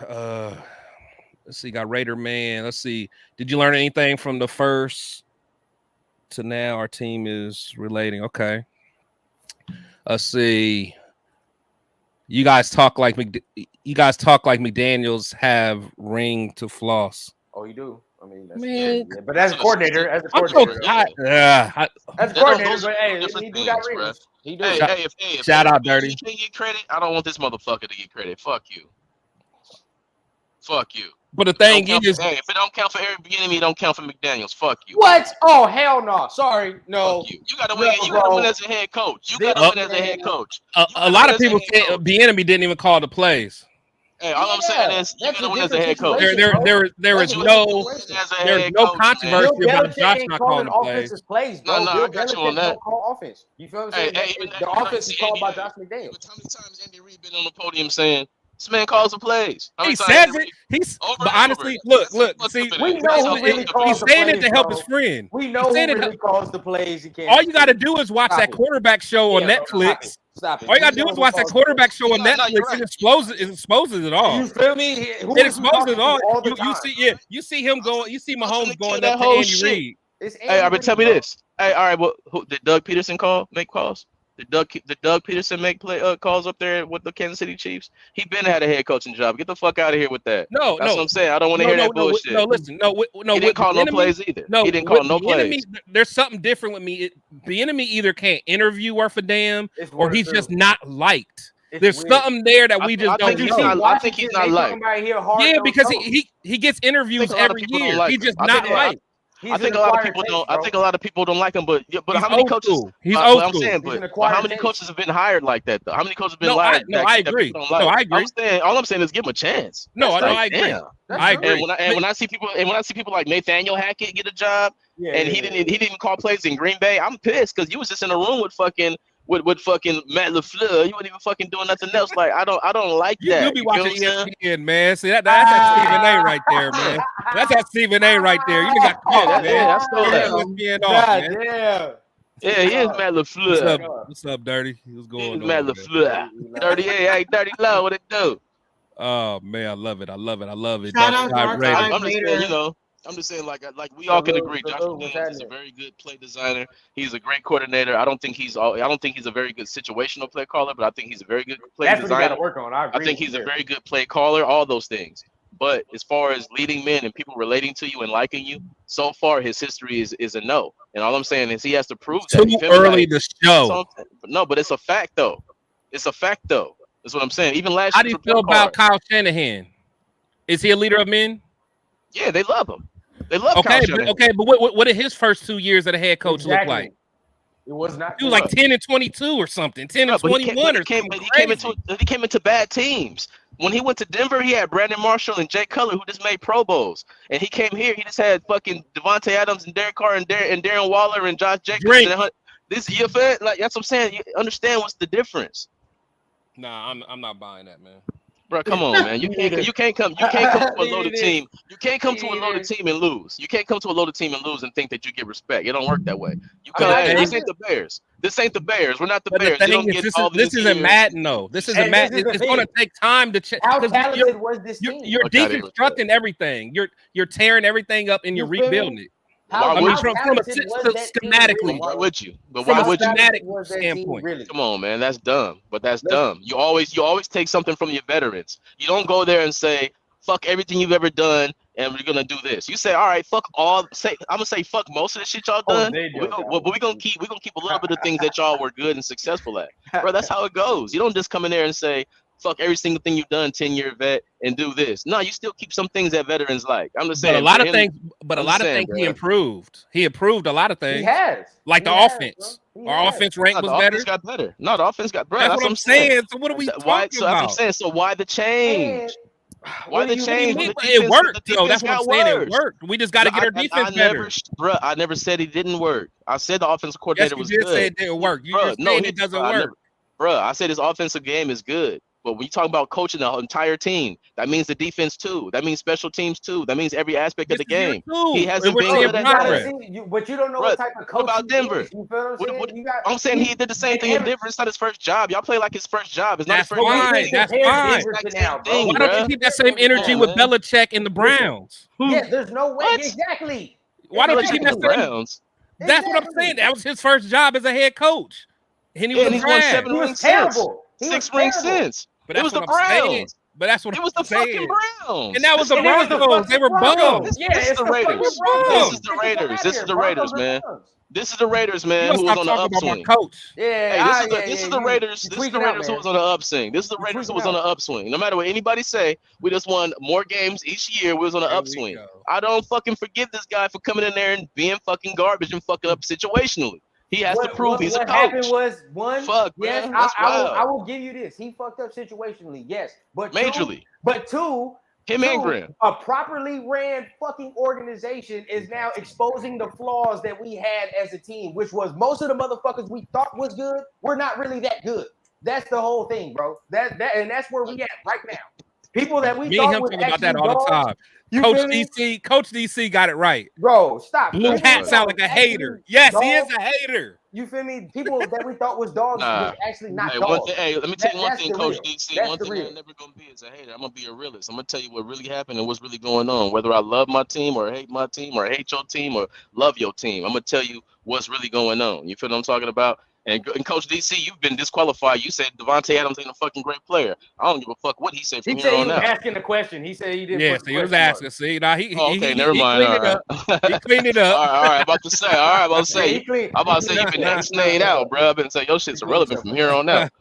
Let's see, got Raider Man. Let's see. Did you learn anything from the first to now? Our team is relating. Okay. Let's see. You guys talk like McDaniels have ring to floss. Oh, you do. I mean, but as a coordinator, as a coordinator, but hey, he do got rings. He do. Hey, shout out, Dirty. You can't get credit. I don't want this motherfucker to get credit. Fuck you. But the thing is, if it don't count for Eric Bieniemy, it don't count for McDaniels. Fuck you. What? Oh hell no! Sorry, no. Fuck you. You gotta win. You gotta win as a head coach. You gotta win as a head coach. A lot of people say Bieniemy didn't even call the plays. Hey, all I'm saying is you gotta win as a head coach. There is no controversy about Josh not calling the plays. No, I got you on that. Offense. You feel what I'm saying? The offense is called by Josh McDaniels. How many times Andy Reid been on the podium saying this man calls the plays? He says it. But honestly, look. See, we know who really calls the plays. He's saying it to help his friend. We know who really calls the plays. All you got to do is watch that quarterback show on Netflix. Stop it. All you gotta do is watch that quarterback show on Netflix. It exposes it all. You feel me? It exposes it all. You see him going. You see Mahomes going up to Andy Reid. Hey, but tell me this. Hey, all right. Well, did Doug Peterson make calls? Did Doug Peterson make calls up there with the Kansas City Chiefs? He been had a head coaching job. Get the fuck out of here with that. That's what I'm saying. I don't want to hear that bullshit. No, listen. No. He didn't call no plays either. No, he didn't call no plays. There's something different with me. The enemy either can't interview worth a damn, or he's just not liked. There's something there that we just don't know. I think he's not liked. Yeah, because he gets interviews every year. He's just not liked. I think a lot of people don't. I think a lot of people don't like him, but how many coaches? He's old school. I'm saying, but how many coaches have been hired like that? Though, how many coaches have been hired? I agree. I agree. All I'm saying is give him a chance. I agree. I agree. And when I see people like Nathaniel Hackett get a job, and he didn't call plays in Green Bay, I'm pissed because you was just in a room with fucking Matt LaFleur. You weren't even fucking doing nothing else. Like I don't like that. You be watching ESPN, man. See that's that Stephen A. right there, man. That's that Stephen A. right there. You got caught, man. I stole that. Yeah, he is Matt LaFleur. What's up, Dirty? What's going on? Matt LaFleur. 38, 30 low. What it do? Oh man, I love it. Shout out to I'm just saying, like we all can agree. Josh McDaniels is a very good play designer. He's a great coordinator. I don't think he's a very good situational play caller, but I think he's a very good play designer. That's what you got to work on. I think he's a very good play caller. All those things. But as far as leading men and people relating to you and liking you, so far his history is a no. And all I'm saying is he has to prove that. Too early to show. No, but it's a fact though. That's what I'm saying. Even last year. How do you feel about Kyle Shanahan? Is he a leader of men? Yeah, they love him. They love Kyle Shanahan. But what did his first 2 years as a head coach look like? It was not. He was like 10-22 or something, 10-21 or something. He came into bad teams. When he went to Denver, he had Brandon Marshall and Jay Cutler, who just made Pro Bowls. And he came here, he just had fucking Devontae Adams and Derek Carr and Darren Waller and Josh Jacobs. This you feel like that's what I'm saying. You understand what's the difference? Nah, I'm not buying that, man. Bro, come on, man. You can't come to a loaded team. You can't come to a loaded team and lose. You can't come to a loaded teim and lose and think that you get respect. It don't work that way. This ain't the Bears. This ain't the Bears. We're not the Bears. This isn't Madden, though. This isn't Madden. It's going to take time to check. How talented was this team? You're deconstructing everything. You're tearing everything up and you're rebuilding it. Schematically. Why would you? But why would you? Standpoint. Really? Come on, man. That's dumb. But that's dumb. You always take something from your veterans. You don't go there and say, fuck everything you've ever done. and we're gonna do this. You say, all right, fuck all. I'm gonna say fuck most of the shit y'all done. But we gonna keep a little bit of things that y'all were good and successful at, bro. That's how it goes. You don't just come in there and say fuck every single thing you've done, 10-year vet, and do this. No, you still keep some things that veterans like. I'm just saying. But a lot of things he improved. He improved a lot of things. He has. Like the offense. Our offense rank was better. Offense got better. No, the offense got better. That's what I'm saying. So what are we talking about? That's what I'm saying. So why the change? Why the change? It worked, though. That's what I'm saying. It worked. We just got to get our defense better. Bro, I never said it didn't work. I said the offensive coordinator was good. You did say it didn't work. You're saying it doesn't work. Bro, I said his offensive game is good. But when you talk about coaching the entire team, that means the defense too. That means special teams too. That means every aspect of the game. He hasn't been good at that. But you don't know what type of coach. What about Denver? I'm saying he did the same thing in Denver. It's not his first job. Y'all play like his first job. It's not his first job. That's fine. Why don't you keep that same energy with Belichick and the Browns? Yeah, there's no way. Exactly. Why don't you keep that Browns? That's what I'm saying. That was his first job as a head coach. And he's won 7 rings since. 6 rings since. But it was the Browns. But that's what it was the fucking Browns. And that was the Broncos. They were bums. This is the Raiders. This is the Raiders. This is the Raiders, man. This is the Raiders, man, who was on the upswing. This is the Raiders. This is the Raiders who was on the upswing. This is the Raiders who was on the upswing. No matter what anybody say, we just won more games each year. We was on the upswing. I don't fucking forgive this guy for coming in there and being fucking garbage and fucking up situationally. He has to prove he's a coach. What happened was, one, fuck, yes, I will give you this. He fucked up situationally, yes. But majorly. Two, and Graham. A properly ran fucking organization is now exposing the flaws that we had as a team, which was most of the motherfuckers we thought was good were not really that good. That's the whole thing, bro. And that's where we at right now. People that we thought was about that all the time. Coach DC got it right. Bro, stop. Blue hat sound like a hater. Yes, he is a hater. You feel me? People that we thought was dogs was actually not dogs. Let me tell you one thing, Coach DC. One thing I'm never going to be is a hater. I'm going to be a realist. I'm going to tell you what really happened and what's really going on. Whether I love my team or hate my team or hate your team or love your team, I'm going to tell you what's really going on. You feel what I'm talking about? And Coach DC, you've been disqualified. You said Devontae Adams ain't a fucking great player. I don't give a fuck what he said from here on out. He was asking the question. He said he didn't. Yeah, so he was asking. See, now never mind. He cleaned it up. All right. I'm about to say. You've been X-nayed out, bro. I've been saying your shit's irrelevant from here on out.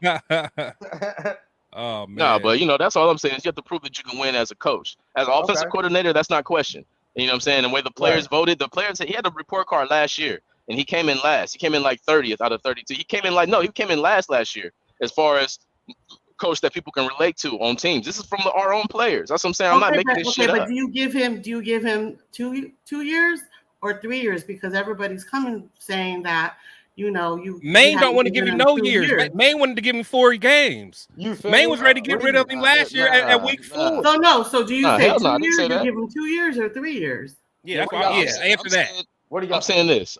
Oh man. Nah, but that's all I'm saying is you have to prove that you can win as a coach. As an offensive coordinator, that's not questioned. You know what I'm saying? The way the players voted, he had a report card last year. And he came in last. He came in like 30th out of 32. He came in last year as far as coach that people can relate to on teams. This is from our own players. That's what I'm saying. I'm not making this shit up. But do you give him 2 years or 3 years? Because everybody's coming saying that, Maine don't want to give him no years. Maine wanted to give him 4 games. Maine was ready to get rid of him last year at week 4. So do you say 2 years? You give him 2 years or 3 years? Yeah, answer that. I'm saying this.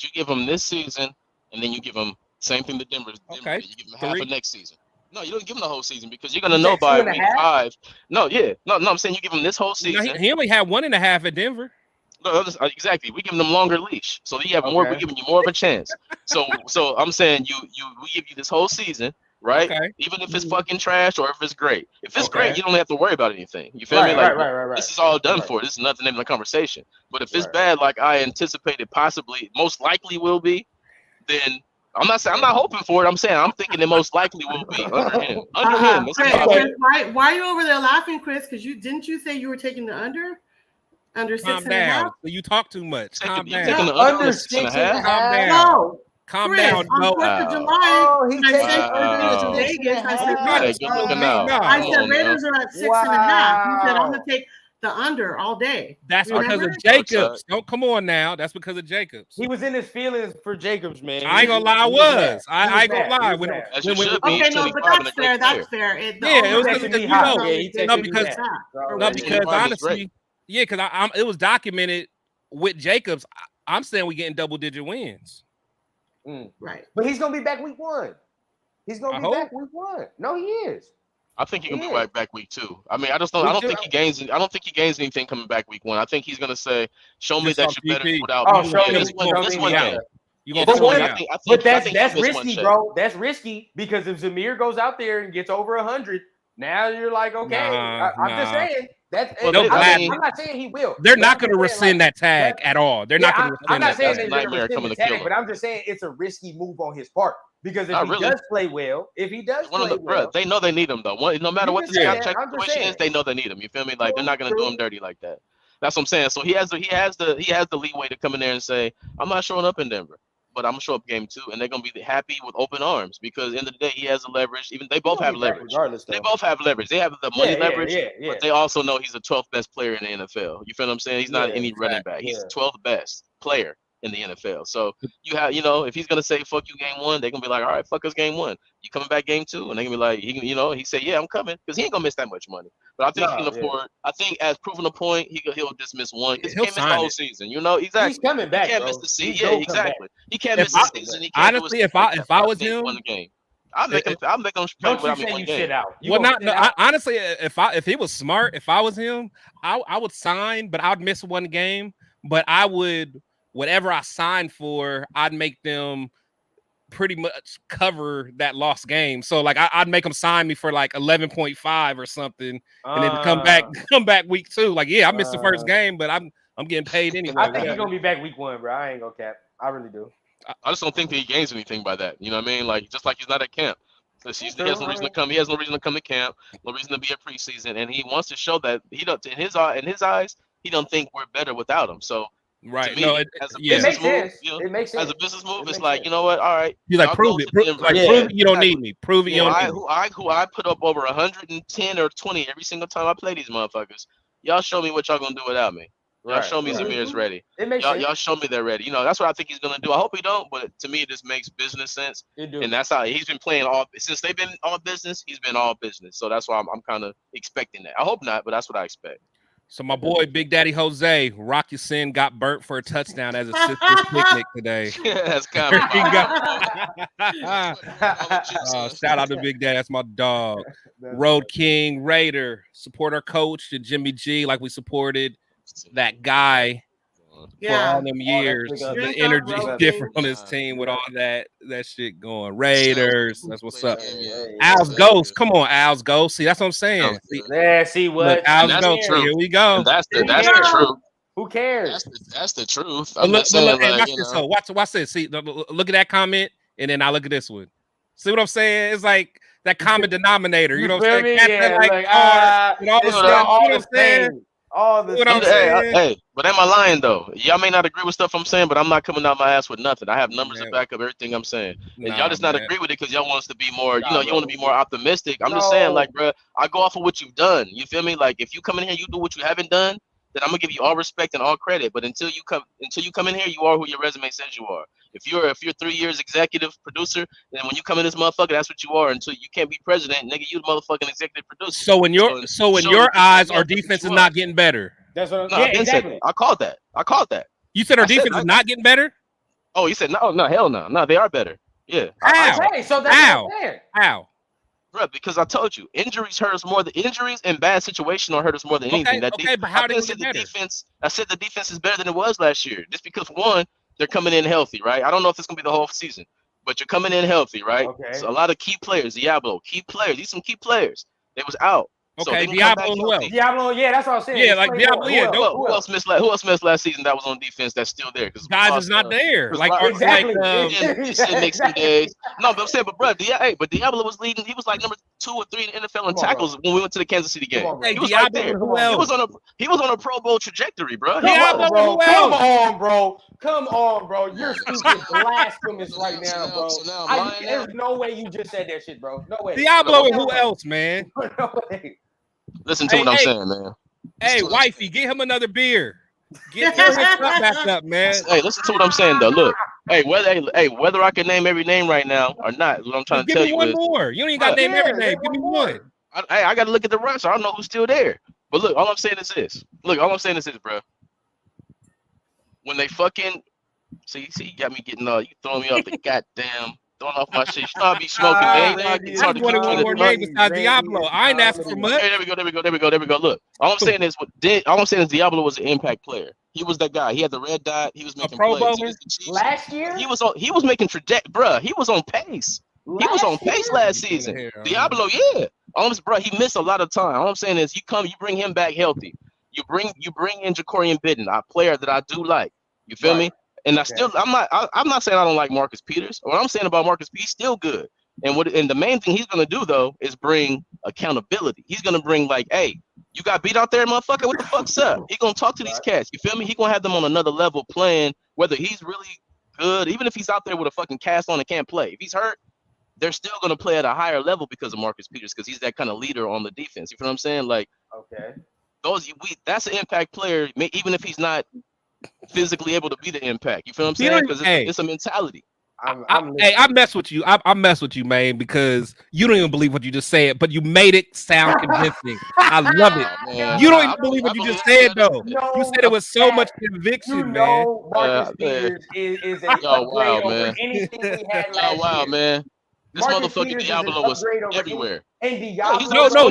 You give him this season, and then you give him same thing to Denver. Okay. You give him half of next season. No, you don't give him the whole season because you're gonna know by week 5. No, I'm saying you give him this whole season. He only had 1.5 at Denver. No, exactly. We give them longer leash, so you have more. We're giving you more of a chance. So I'm saying we give you this whole season, right? Okay. Even if it's fucking trash or if it's great. If it's great, you don't have to worry about anything. You feel me? Like this is all done for. This is nothing in the conversation. But if it's bad, like I anticipated, possibly, most likely will be, then I'm not hoping for it. I'm saying I'm thinking it most likely will be under him. Chris, why are you over there laughing, Chris? Because didn't you say you were taking the under 6.5? You talk too much. Calm down. Under 6.5. Calm down. No. Calm Chris, down. On 4th of July, I said Raiders are at 6.5. He said I'm gonna take the under all day. That's because of Jacobs. Don't come on now. That's because of Jacobs. He was in his feelings for Jacobs, man. I ain't gonna lie. I ain't gonna lie. But that's fair. That's fair. It was because honestly, because it was documented with Jacobs. I'm saying we getting double-digit wins. Right, but he's gonna be back week 1. He's gonna be back week 1. No, he is. I think he can be back week 2. I mean, I don't think he gains anything coming back week 1. I think he's gonna say, "Show me that you're better without this one game." But that's risky, bro. That's risky because if Zamir goes out there and gets over 100, now you're like, okay. I'm just saying I'm not saying he will. They're not going to rescind that tag at all. They're not going to rescind that. I'm not saying they're going to rescind the tag, but I'm just saying it's a risky move on his part. Because if he does play well, bro, they know they need him though. No matter what the contract situation is, they know they need him. You feel me? Like they're not going to do him dirty like that. That's what I'm saying. So he has the leeway to come in there and say, I'm not showing up in Denver, but I'm gonna show up game 2, and they're gonna be happy with open arms because in the day he has the leverage. Even they both have leverage. They both have leverage. They have the money leverage, but they also know he's the 12th best player in the NFL. You feel what I'm saying? He's not any running back. He's the 12th best player in the NFL. So you have, if he's gonna say fuck you game 1, they're gonna be like, all right, fuck us game 1. You coming back game 2, and they're gonna be like, he said, yeah, I'm coming because he ain't gonna miss that much money. But I think he can afford. I think as proven a point, he'll just miss one because he can't miss the whole season. Exactly. He's coming back. He can't miss the season. Yeah, exactly. He can't miss the season. He can't honestly, if I was him, I'll make him play without me one game. Honestly, if he was smart, if I was him, I would sign, but I'd miss one game. But I would, whatever I signed for, I'd make them pretty much cover that lost game. So like I'd make them sign me for like 11.5 or something, and then come back week 2. Like, I missed the first game, but I'm getting paid anyway. I think he's gonna be back week 1, bro. I ain't gonna cap. I really do. I just don't think that he gains anything by that. You know what I mean? Like, just like he's not at camp. This season, he has no reason to come. He has no reason to come to camp. No reason to be at preseason, and he wants to show that he don't. In his eyes, he don't think we're better without him. So. Right. Me, it makes sense. It makes sense. As a business move, it's like, you know what? All right. He's like, prove it. Prove it. You don't need me. Prove it. You don't need me. Who I put up over 110 or 20 every single time I play these motherfuckers. Y'all show me what y'all gonna do without me. Y'all show me Zamir's ready. Y'all show me they're ready. That's what I think he's gonna do. I hope he don't, but to me, it just makes business sense. And that's how he's been playing since they've been all business. He's been all business. So that's why I'm kind of expecting that. I hope not, but that's what I expect. So my boy, Big Daddy Jose, Rock Ya-Sin got burnt for a touchdown as a sister's picnic today. That's kind of shout out to Big Daddy. That's my dog. Road King, Raider. Support our coach, Jimmy G, like we supported that guy for all them years. The energy is different on his team with all that shit going. Raiders, that's what's up. Al's Ghost, come on, Al's Ghost. See, that's what I'm saying. See what? Al's Ghost. Here we go. And that's the truth. Who cares? That's the truth. Watch this. See, look at that comment, and then I look at this one. See what I'm saying? It's like that common denominator. You know what I'm saying? Hey, but am I lying though? Y'all may not agree with stuff I'm saying, but I'm not coming out my ass with nothing. I have numbers to back up everything I'm saying, and y'all just not agree with it because y'all want us to be more. You want to be more optimistic. I'm just saying, like, bro, I go off of what you've done. You feel me? Like, if you come in here, you do what you haven't done, then I'm gonna give you all respect and all credit. But until you come in here, you are who your resume says you are. If you're 3 years executive producer, then when you come in this motherfucker, that's what you are. Until you can't be president, nigga, you the motherfucking executive producer. So in your eyes, our defense is not getting better. That's what exactly. I called that. You said our defense is not getting better? Oh, you said no, hell no. No, they are better. Yeah. How? Bro, because I told you, injuries hurt us more. The injuries and bad situation hurt us more than anything. But how did the defense? I said the defense is better than it was last year. Just because one, they're coming in healthy, right? I don't know if it's gonna be the whole season, but you're coming in healthy, right? Okay. So a lot of key players, Diablo, key players. These some key players. They was out. Okay, so Diablo, who else? Diablo, yeah, that's what I was saying. Yeah, like Diablo, yeah. Who else missed last season that was on defense that's still there? Because guys is not there. Like exactly. He said make some days. No, but I'm saying, but Diablo was leading. He was like number 2 or 3 in the NFL in tackles when we went to the Kansas City game. Hey, Diablo, who else? He was on a Pro Bowl trajectory, bro. Diablo, who else? Come on, bro. You're speaking blasphemous right now, bro. There's no way you just said that shit, bro. No way. Diablo and who else, man? No way. Listen to what I'm saying, man. Hey, wifey, get him another beer. Get his cup back up, man. Hey, listen to what I'm saying, though. Look, whether I can name every name right now or not, what I'm trying to tell you is. Give me one more. You don't even got to name every name. Give me one. I got to look at the roster. I don't know who's still there. But look, all I'm saying is this. Bro. When they fucking see, you got me getting you throwing me off the goddamn. Throwing off my shit. You know I be smoking, man. It's hard to keep one more name besides Diablo. I ain't asking for much. Hey, there we go. Look, all I'm saying is Diablo was an impact player. He was that guy. He had the red dot. He was making plays. Last year, he was making trajectory, bruh. He was on pace. He was on pace last season. Diablo, yeah. Bro, he missed a lot of time. All I'm saying is you bring him back healthy. You bring in Jacorian Bitten, a player that I do like. You feel me? And I'm not saying I don't like Marcus Peters. What I'm saying about Marcus, he's still good. And the main thing he's gonna do though is bring accountability. He's gonna bring like, hey, you got beat out there, motherfucker. What the fuck's up? He gonna talk to these cats. You feel me? He gonna have them on another level playing, whether he's really good, even if he's out there with a fucking cast on and can't play. If he's hurt, they're still gonna play at a higher level because of Marcus Peters, because he's that kind of leader on the defense. You feel what I'm saying? Like, that's an impact player, even if he's not physically able to be the impact. You feel what I'm saying? Because it's a mentality. I mess with you. I mess with you, man, because you don't even believe what you just said, but you made it sound convincing. I love it. Man, you don't even believe what you just said, though. You said it with so much conviction, man. Marcus Peters is a upgrade over anything he had last year. Man. This Marcus motherfucking Diablo was everywhere. And Diablo,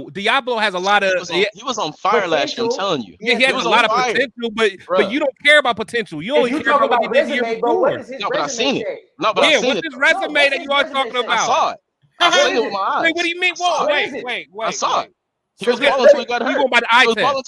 Diablo has a lot of. He was on fire last year. I'm telling you. Yeah, he has a lot of potential, but you don't care about potential. You only care about what he did the year before. No, but I seen it. What's his resume that you are talking about? I saw it. I seen it with my eyes. Wait, what do you mean? Wait. I saw it. He was balling until he got hurt. You going by the eye test?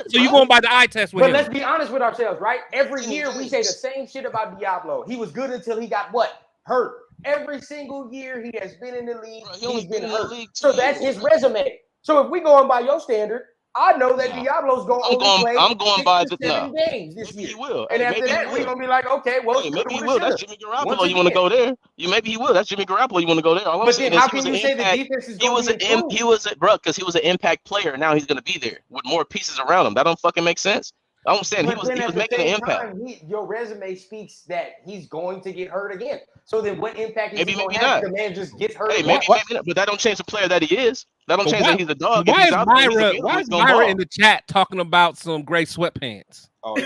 So you going by the eye test with him? But let's be honest with ourselves, right? Every year we say the same shit about Diablo. He was good until he got what? Hurt. Every single year he has been in the league, he's been hurt. So that's his resume. So if we going by your standard, I know that Diablo's going to play. I'm going by the 7 games this year. He will. And after that, we're going to be like, okay, well, maybe he will. That's Jimmy Garoppolo. You want to go there? Maybe he will. That's Jimmy Garoppolo. You want to go there? But then how can you say the defense is going to be improved? Because he was an impact player. Now he's going to be there with more pieces around him. That don't fucking make sense. I'm saying he was making an impact. Your resume speaks that he's going to get hurt again. So then what impact is he going to have if the man just gets hurt? Hey, maybe not, but that don't change the player that he is. That don't change that he's a dog. Why is Myra in the chat talking about some gray sweatpants? Oh, yeah.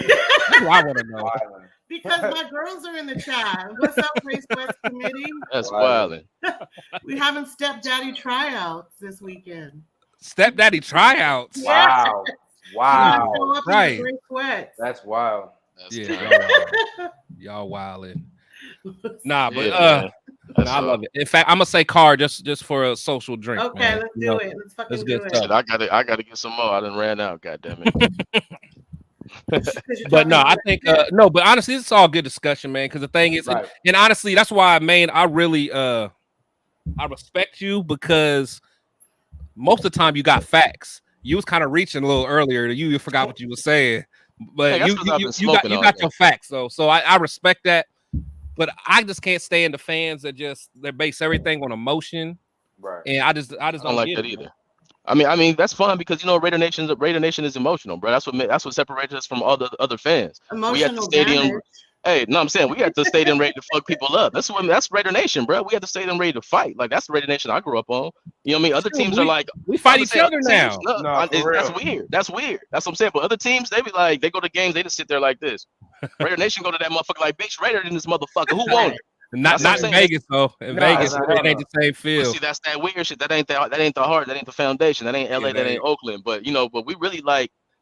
That's what I want to know. Because my girls are in the chat. What's up, Gray Sweats Committee? That's wilding. We having stepdaddy tryouts this weekend. Stepdaddy tryouts? Wow. Wow. Right. That's wild. Y'all wilding. Nah, but I love it. In fact, I'm gonna say car just for a social drink. Okay, man. let's do it. Let's fucking do it. I gotta get some more. I done ran out. God damn it. But no, I think but honestly, it's all good discussion, man. Because the thing is, and honestly, that's why, man, I really I respect you, because most of the time you got facts. You was kind of reaching a little earlier. You forgot what you were saying, but you got your facts. So I respect that, but I just can't stand the fans that they base everything on emotion. Right. And I just don't like that either. I mean that's fun because Raider Nation is emotional, bro. That's what separates us from all the other fans. Emotional we at the stadium. Damage. Hey, no, I'm saying we at the stadium ready to fuck people up. That's Raider Nation, bro. We at the stadium ready to fight. Like that's the Raider Nation I grew up on. You know what I mean? Other teams are like we fight each other now. That's weird. That's what I'm saying. But other teams, they be like, they go to games, they just sit there like this. Raider Nation go to that motherfucker like, bitch, Raider in this motherfucker. Who won it? Not in Vegas though. In Vegas, it ain't the same feel. See, that's that weird shit. That ain't the heart. That ain't the foundation. That ain't LA. That ain't Oakland. But but we really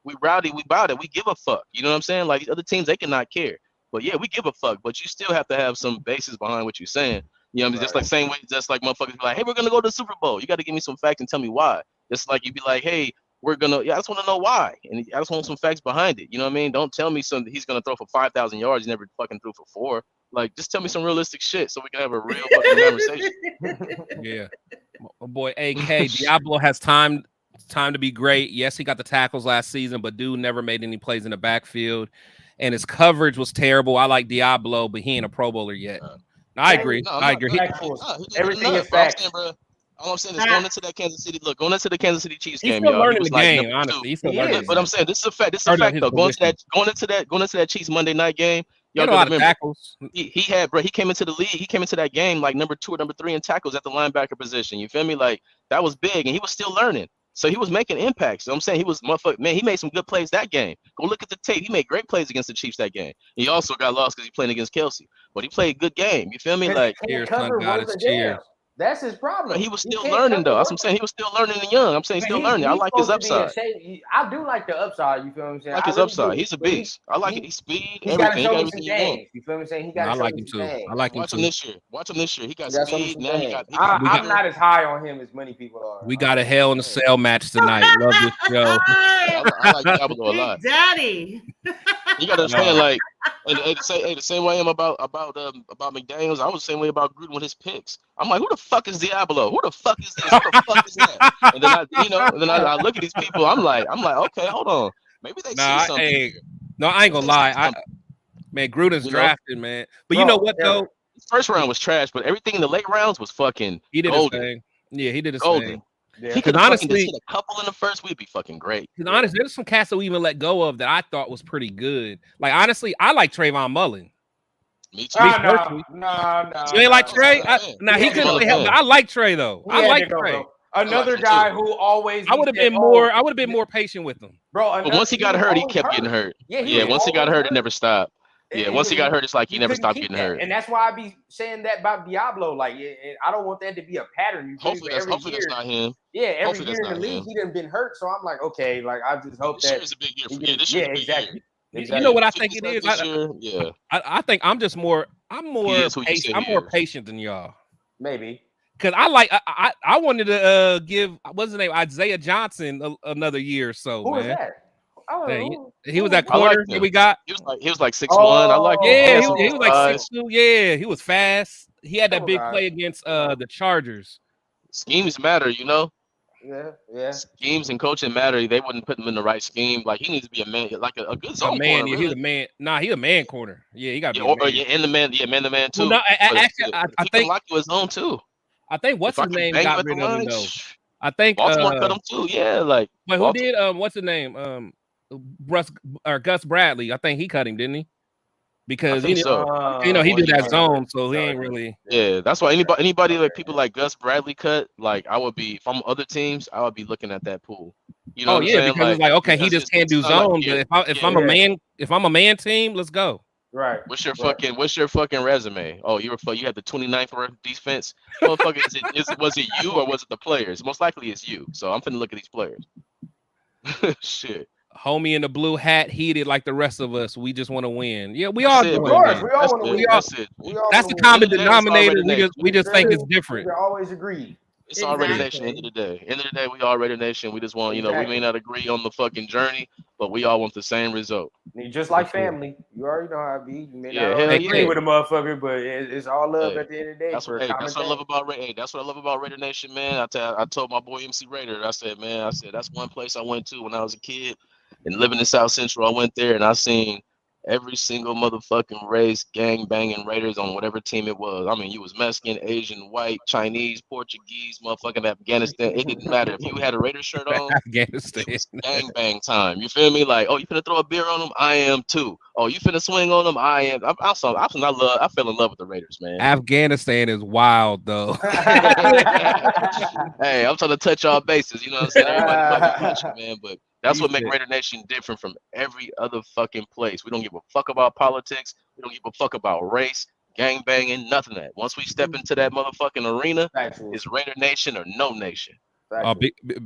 we rowdy. We bout it. We give a fuck. You know what I'm saying? Like these other teams, they cannot care. But yeah, we give a fuck. But you still have to have some basis behind what you're saying. You know what I mean? Just like same way, just like motherfuckers be like, hey, we're gonna go to the Super Bowl. You got to give me some facts and tell me why. Just like you be like, hey, I just want to know why, and I just want some facts behind it. You know what I mean? Don't tell me he's gonna throw for 5,000 yards. He never fucking threw for 4. Like, just tell me some realistic shit so we can have a real fucking conversation. Yeah, my boy AK Diablo has time to be great. Yes, he got the tackles last season, but dude never made any plays in the backfield, and his coverage was terrible. I like Diablo, but he ain't a Pro Bowler yet. I agree. I agree. Everything is facts. All I'm saying is going into that Kansas City. Look, going into the Kansas City Chiefs game, still learning the game. Honestly, he's still learning. But I'm saying this is a fact. This is a fact though. Going into that Chiefs Monday night game, y'all got a lot of tackles. He came into the league. He came into that game like number 2 or number 3 in tackles at the linebacker position. You feel me? Like that was big, and he was still learning. So he was making impacts. So I'm saying he was man. He made some good plays that game. Go look at the tape. He made great plays against the Chiefs that game. He also got lost because he played against Kelsey, but he played a good game. You feel me? Like cheers, son, God, it's cheers. That's his problem. He was still learning, though. That's what I'm saying. He was still learning and young. I'm saying he's still learning. I like his upside. I do like the upside. You feel what I'm saying? I like his upside. He's a beast. I like it. He's speed. He's got to show me some games. You feel what I'm saying? He got to show me some games. I like him too. Watch him this year. He got speed. Now he got. I'm not as high on him as many people are. We got a Hell in a Cell match tonight. Love this show. I like Diablo a lot. Daddy. You gotta understand, like, the same way I am about McDaniels. I was the same way about Gruden with his picks. I'm like, who the fuck is Diablo? Who the fuck is this? Who the fuck is that? And then I look at these people. I'm like, okay, hold on. Maybe they see something. I ain't gonna lie. Man, Gruden's drafted, man. But you know what though? First round was trash, but everything in the late rounds was fucking. He did golden. his thing. Yeah, he did his golden. thing. Yeah. He could honestly hit a couple in the first. We'd be fucking great. Because honestly, there's some cats that we even let go of that I thought was pretty good. Like honestly, I like Trayvon Mullen. Me too. No. You ain't like Trey? He couldn't play help. I like Trey though. I like Trey. Another guy who always. I would have been more patient with him, bro. But once he got hurt, he kept getting hurt. Yeah. Once he got hurt, it never stopped. Yeah, once he got hurt, it's like he never stopped getting hurt. And that's why I be saying that about Diablo. Like, I don't want that to be a pattern. Hopefully that's not him. Yeah, every year in the league, he done been hurt. So I'm like, okay, like I just hope this year's a big year for you. This year's a big exactly. year. You know what I think it is? I think I'm more patient than y'all. Maybe. Because I wanted to give what's his name, Isaiah Johnson another year or so. Who man. was that? He was that corner that we got. He was like 6'1". I like him. Yeah, he was like 6'2". Yeah, he was fast. He had that big play against the Chargers. Schemes matter, you know. Yeah. Schemes and coaching matter. They wouldn't put him in the right scheme. Like he needs to be a man, like a good zone man. corner. Yeah, he's a man. Nah, he's a man corner. Yeah, he got to be and the man. Yeah, man to man too. Well, no, actually, I think lock you his zone too. I think what's his name got rid of him though. I think Baltimore cut him too. Yeah, like. But who did? What's his name? Gus Bradley. I think he cut him, didn't he? Because he did that zone, so he ain't really. Yeah, that's why anybody like people like Gus Bradley cut. Like I would be from other teams, I would be looking at that pool. You know? Because it's like okay, he just can't do zone. But if I'm a man team, let's go. Right. What's your fucking resume? Oh, you had the 29th defense. Motherfucker, was it you or was it the players? Most likely it's you. So I'm finna look at these players. Shit. Homie in the blue hat, heated like the rest of us. We just want to win. Yeah, we all do. Of course, we all want to win. That's the common denominator. We just think it's different. We always agree. It's all Raider Nation. End of the day, we all Raider Nation. We just want, we may not agree on the fucking journey, but we all want the same result. Just like family. You already know how it be. You may not agree with a motherfucker, but it's all love at the end of the day. That's what I love about Raider. That's what I love about Raider Nation, man. I told my boy MC Raider, I said, that's one place I went to when I was a kid and living in South Central. I went there and I seen every single motherfucking race gang banging Raiders on whatever team it was. I mean, you was Mexican, Asian, white, Chinese, Portuguese, motherfucking Afghanistan. It didn't matter. If you had a Raider shirt on, Afghanistan, it was gang bang time. You feel me? Like, oh, you finna throw a beer on them? I am too. Oh, you finna swing on them? I am. I fell in love with the Raiders, man. Afghanistan is wild though. Hey, I'm trying to touch all bases. You know what I'm saying? Everybody touch it, man, but. That's what makes Raider Nation different from every other fucking place. We don't give a fuck about politics. We don't give a fuck about race, gang banging, nothing of that. Once we step into that motherfucking arena, it's Raider Nation or no nation. Oh,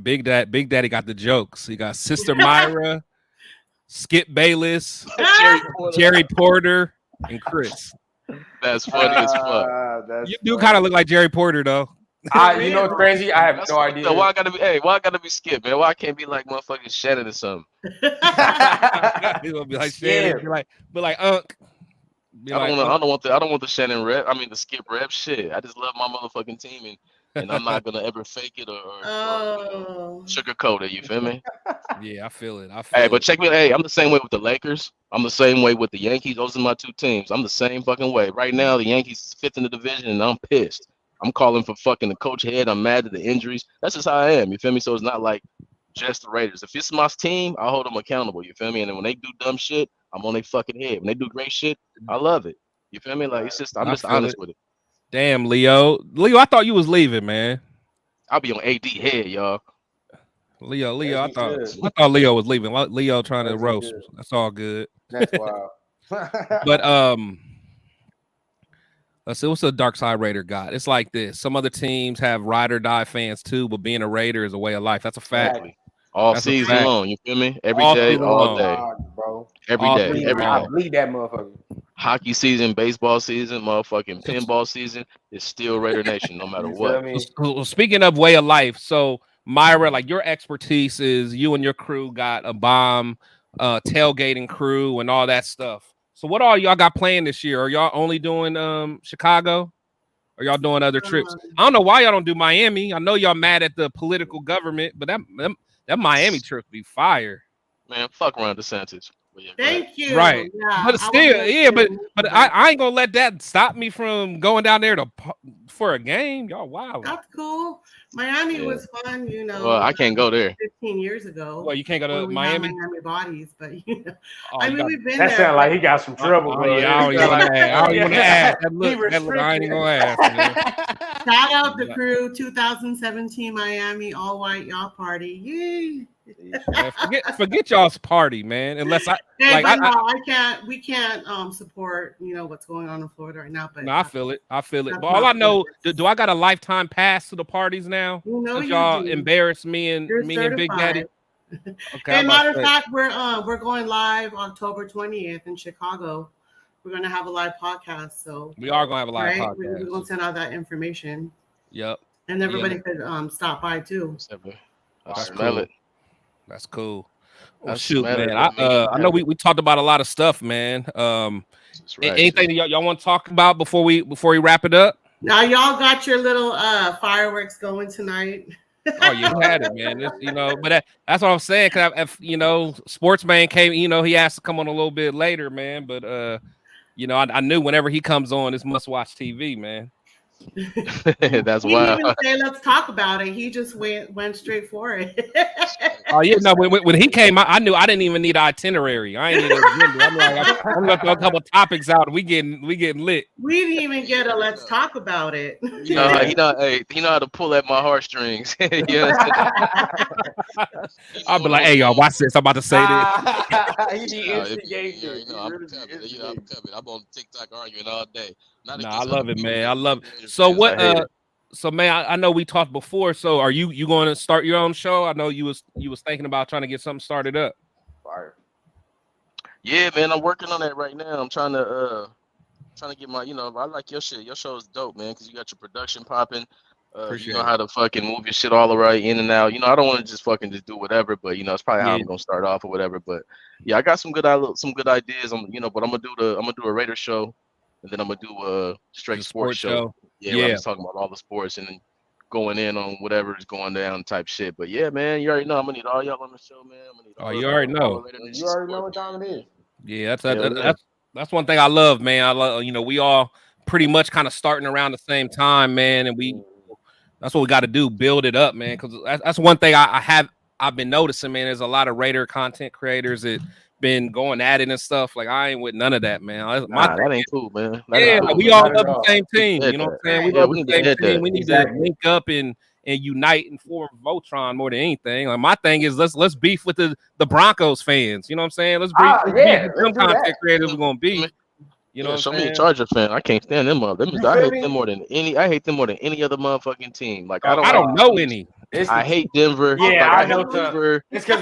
Big Daddy got the jokes. He got Sister Myra, Skip Bayless, Jerry Porter, and Chris. That's funny as fuck. You do kind of look like Jerry Porter though. You know what's crazy? I have no idea. Why I gotta be Skip, man? Why I can't be like motherfucking Shannon or something? He's gonna be like Shannon, be like Unc. I don't want the Shannon rep. I mean the Skip rep. Shit, I just love my motherfucking team, and I'm not gonna ever fake it or sugarcoat it. You feel me? Yeah, I feel it. But check me. Hey, I'm the same way with the Lakers. I'm the same way with the Yankees. Those are my two teams. I'm the same fucking way. Right now, the Yankees 5th in the division, and I'm pissed. I'm calling for fucking the coach head. I'm mad at the injuries. That's just how I am. You feel me? So it's not like just the Raiders. If it's my team, I hold them accountable. You feel me? And then when they do dumb shit, I'm on their fucking head. When they do great shit, I love it. You feel me? Like I'm just honest with it. Damn, Leo, I thought you was leaving, man. I'll be on AD head, y'all. Leo, I thought Leo was leaving. Leo trying to roast. Good. That's all good. That's wild. But Let's see, what's the Dark Side Raider got? It's like this. Some other teams have ride or die fans too, but being a Raider is a way of life. That's a fact. Exactly. All That's season long, you feel me? Every all day, all long. day, bro. Every all day, every day. I bleed that motherfucker. Hockey season, baseball season, motherfucking pinball season is still Raider Nation, no matter what. So, speaking of way of life, so Myra, like your expertise is you and your crew got a bomb, tailgating crew and all that stuff. So what all y'all got playing this year? Are y'all only doing Chicago? Or y'all doing other trips? I don't know why y'all don't do Miami. I know y'all mad at the political government, but that Miami trip be fire. Man, fuck Ron DeSantis. Yeah, thank you. Right. Yeah, but still, yeah, but I ain't gonna let that stop me from going down there for a game. Y'all, wow. That's cool. Miami was fun, you know. Well, I can't go there. 15 years ago. Well, you can't go to Miami? Miami bodies, but you know. I mean, we've been that there. That sounds like he got some trouble, bro. Yeah, I don't even want to ask. That look, I ain't gonna ask. Shout out the crew, 2017 Miami all white y'all party. Yay. Forget y'all's party, man. Unless I can't. We can't support what's going on in Florida right now. But no, I feel it. But all I know, do I got a lifetime pass to the parties now? Y'all embarrass me and Big Daddy. Okay. And matter of fact, we're going live October 20th in Chicago. We're gonna have a live podcast. So we are gonna have a live podcast. We're gonna send out that information. Yep. And everybody could stop by too. I smell it. That's cool. Oh, shoot, man. I know we talked about a lot of stuff, man. Anything that y'all want to talk about before we wrap it up? Now y'all got your little fireworks going tonight. Oh, you had it, man. But that's what I'm saying. Cause if Sportsmane came, he asked to come on a little bit later, man. But I knew whenever he comes on, it's must-watch TV, man. That's why he didn't even say let's talk about it. He just went straight for it. Oh yeah, no. When he came out, I knew I didn't even need an itinerary. I ain't need an agenda. I'm like, I'm gonna throw a couple topics out. We getting lit. We didn't even get a let's talk about it. He know how to pull at my heartstrings. I'll be like, hey y'all, watch this. I'm about to say this. I'm coming. I'm on TikTok arguing all day. I love it, man. I love it. So what? So man, I know we talked before. So are you going to start your own show? I know you was thinking about trying to get something started up. Fire. Yeah, man, I'm working on that right now. I'm trying to get my, I like your shit. Your show is dope, man, because you got your production popping. You know how to fucking move your shit all right in and out. I don't want to just do whatever, but it's probably how I'm gonna start off or whatever. But yeah, I got some good ideas. But I'm gonna do a Raider show. And then I'm gonna do a straight sports show. Yeah, I'm talking about all the sports and then going in on whatever is going down type shit. But yeah, man, you already know I'm gonna need all y'all on the show, man. You already know. You already know what time it is. Yeah, that's one thing I love, man. I love we all pretty much kind of starting around the same time, man, and that's what we got to do, build it up, man. Because that's one thing I've been noticing, man. There's a lot of Raider content creators that been going at it and stuff. Like I ain't with none of that, man. That ain't cool, man. We all love the same team. You know what I'm saying? We love the same team. We need to link up and unite and form Voltron more than anything. Like my thing is let's beef with the Broncos fans. You know what I'm saying? Let's beef with them content creators we're gonna be. Show me a Charger fan. I can't stand them up. I hate them more than any other motherfucking team. Like I don't know any. I hate Denver. Yeah, I know Denver. It's because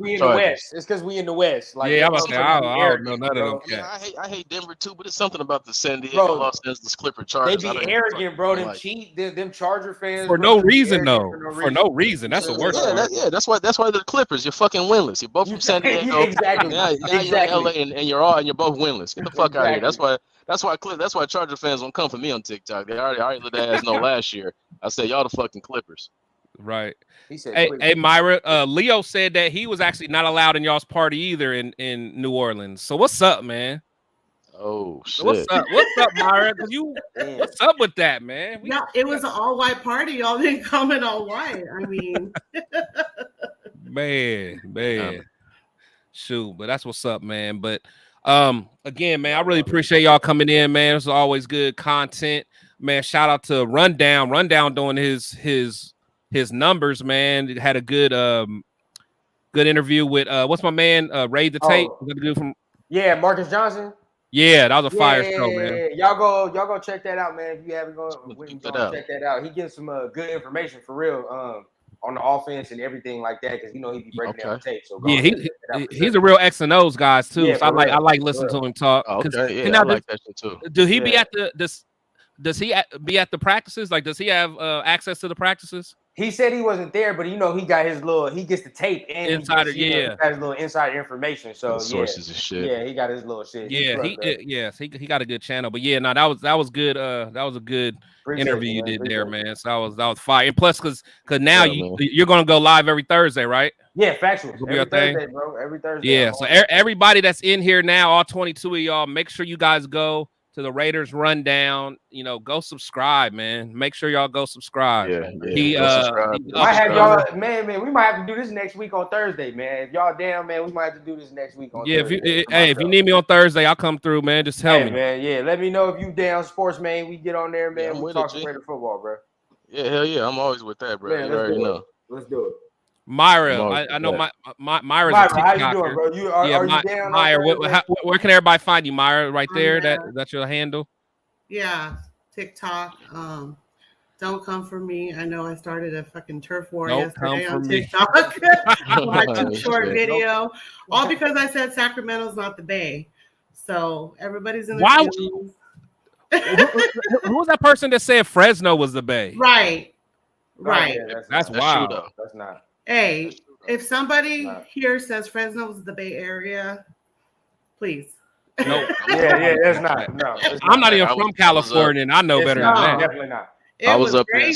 we in the West. It's because we in the West. Like, yeah, I don't know none of them. Yeah, I hate Denver too, but it's something about the San Diego, Los Angeles Clipper Chargers. They be arrogant, bro. Them Charger fans for no reason though. For no reason. That's the worst. That's why the Clippers. You're fucking winless. You're both from San Diego. Exactly. Now you're in LA and you're both winless. Get the fuck out of here. That's why Charger fans won't come for me on TikTok. They already let their ass know last year. I said y'all the fucking Clippers. Right. He said, hey Myra, Leo said that he was actually not allowed in y'all's party either in New Orleans. So what's up, man? Oh shit. What's up, Myra? What's up with that, man? It was an all-white party. Y'all didn't come in all white. I mean, man. Shoot, but that's what's up, man. But again, man, I really appreciate y'all coming in, man. It's always good content, man. Shout out to Rundown doing his numbers, man. It had a good interview with what's my man Ray the Tape. Yeah, Marcus Johnson. Yeah, that was a fire show, man. Y'all go check that out, man. If you haven't gone, check that out. He gives some good information for real. On the offense and everything like that, because he be breaking down the tape. So he's a real X and O's guys too. Yeah, so I like listening to him talk. Oh, okay, yeah, I like that shit too. Do he be at Does he be at the practices? Like, does he have access to the practices? He said he wasn't there, but he got he gets the tape and insider, he got his little insider information. So sources and shit. Yeah, he got his little shit. Yeah, he got a good channel. But yeah, no, that was good. That was a good interview you did there, man. So that was fire. And plus, because now you're gonna go live every Thursday, right? Yeah, factual. Every Thursday, bro. Every Thursday. Yeah. So everybody that's in here now, all 22 of y'all, make sure you guys go to the Raiders Rundown. Go subscribe, man. Make sure y'all go subscribe. Yeah. We might have y'all, man. We might have to do this next week on Thursday, man. If y'all down, man, we might have to do this next week on Thursday. If you need me on Thursday, I'll come through, man. Just tell me, man. Yeah, let me know if you down, Sportsmane. We get on there, man. We talk Raider football, bro. Yeah, hell yeah. I'm always with that, bro. Man, you already know. Let's do it. Myra, I know Myra's a TikToker. How you doing, bro? Are you down? Myra, where can everybody find you, Myra? Right there. That's your handle. Yeah, TikTok. Don't come for me. I know I started a fucking turf war yesterday on TikTok. My short video, all because I said Sacramento's not the Bay. So everybody's in the Who was that person that said Fresno was the Bay? Right. Yeah, that's wild. True, that's not. Hey, if somebody here says Fresno is the Bay Area, please. No. That's not. No, I'm not even from California, and I know better than that. Definitely not. I was up there in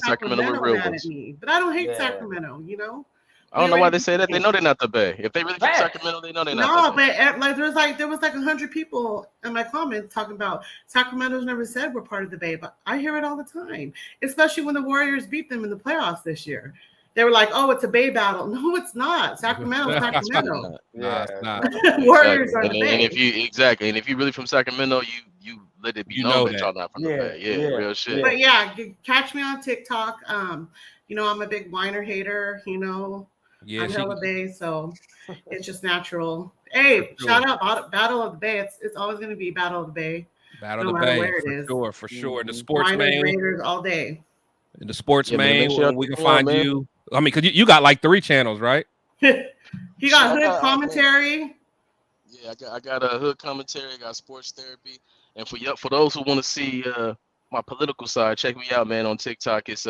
Sacramento with real ones. But I don't hate Sacramento, I don't know why they say that. They know they're not the Bay. If they really from Sacramento, they know they're not. No, but there was 100 people in my comments talking about Sacramento's never said we're part of the Bay, but I hear it all the time, especially when the Warriors beat them in the playoffs this year. They were like, "Oh, it's a Bay battle." No, it's not. Sacramento. No, it's not. Warriors are the Bay. And if you really from Sacramento, you let it be known that y'all not from the Bay. Yeah, real shit. But yeah, catch me on TikTok. I'm a big whiner hater. I'm hella Bay, so it's just natural. Hey, shout out Battle of the Bay. It's always going to be Battle of the Bay. Battle of the Bay, for sure. And the Sportsmane Raiders all day. And the Sportsmane, we can find you. I mean, because you got like 3 channels, right? He got hood commentary. Yeah, I got a hood commentary. I got sports therapy. And for those who want to see my political side, check me out, man. On TikTok, it's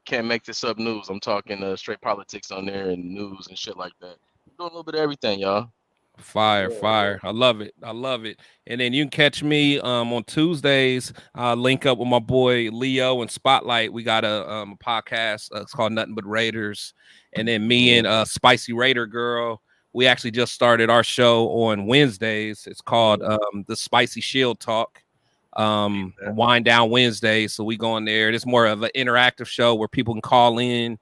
Can't Make This Up News. I'm talking straight politics on there and news and shit like that. I'm doing a little bit of everything, y'all. Fire. I love it. And then you can catch me on Tuesdays. Link up with my boy Leo and Spotlight. We got a podcast. It's called Nothing But Raiders. And then me and Spicy Raider Girl, we actually just started our show on Wednesdays. It's called the Spicy Shield Talk. Wind Down Wednesday. So we go in there. It's more of an interactive show where people can call in.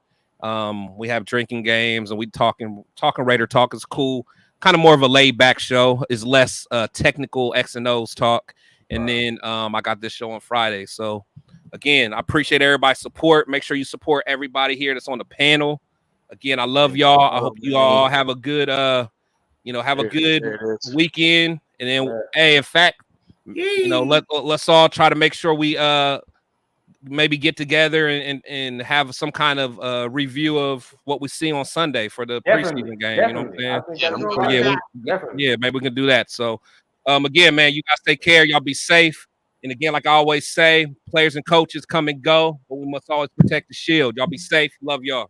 We have drinking games and we talking Raider talk is cool. Kind of more of a laid back show. Is less technical X and O's talk. And then I got this show on Friday. So again, I appreciate everybody's support. Make sure you support everybody here that's on the panel. Again, I love y'all. I hope you all have a good weekend. And then hey, in fact, let's all try to make sure we maybe get together and have some kind of review of what we see on Sunday for the preseason game. You know what I'm saying? Maybe we can do that. So again, man, you guys take care. Y'all be safe. And again, like I always say, players and coaches come and go, but we must always protect the shield. Y'all be safe. Love y'all.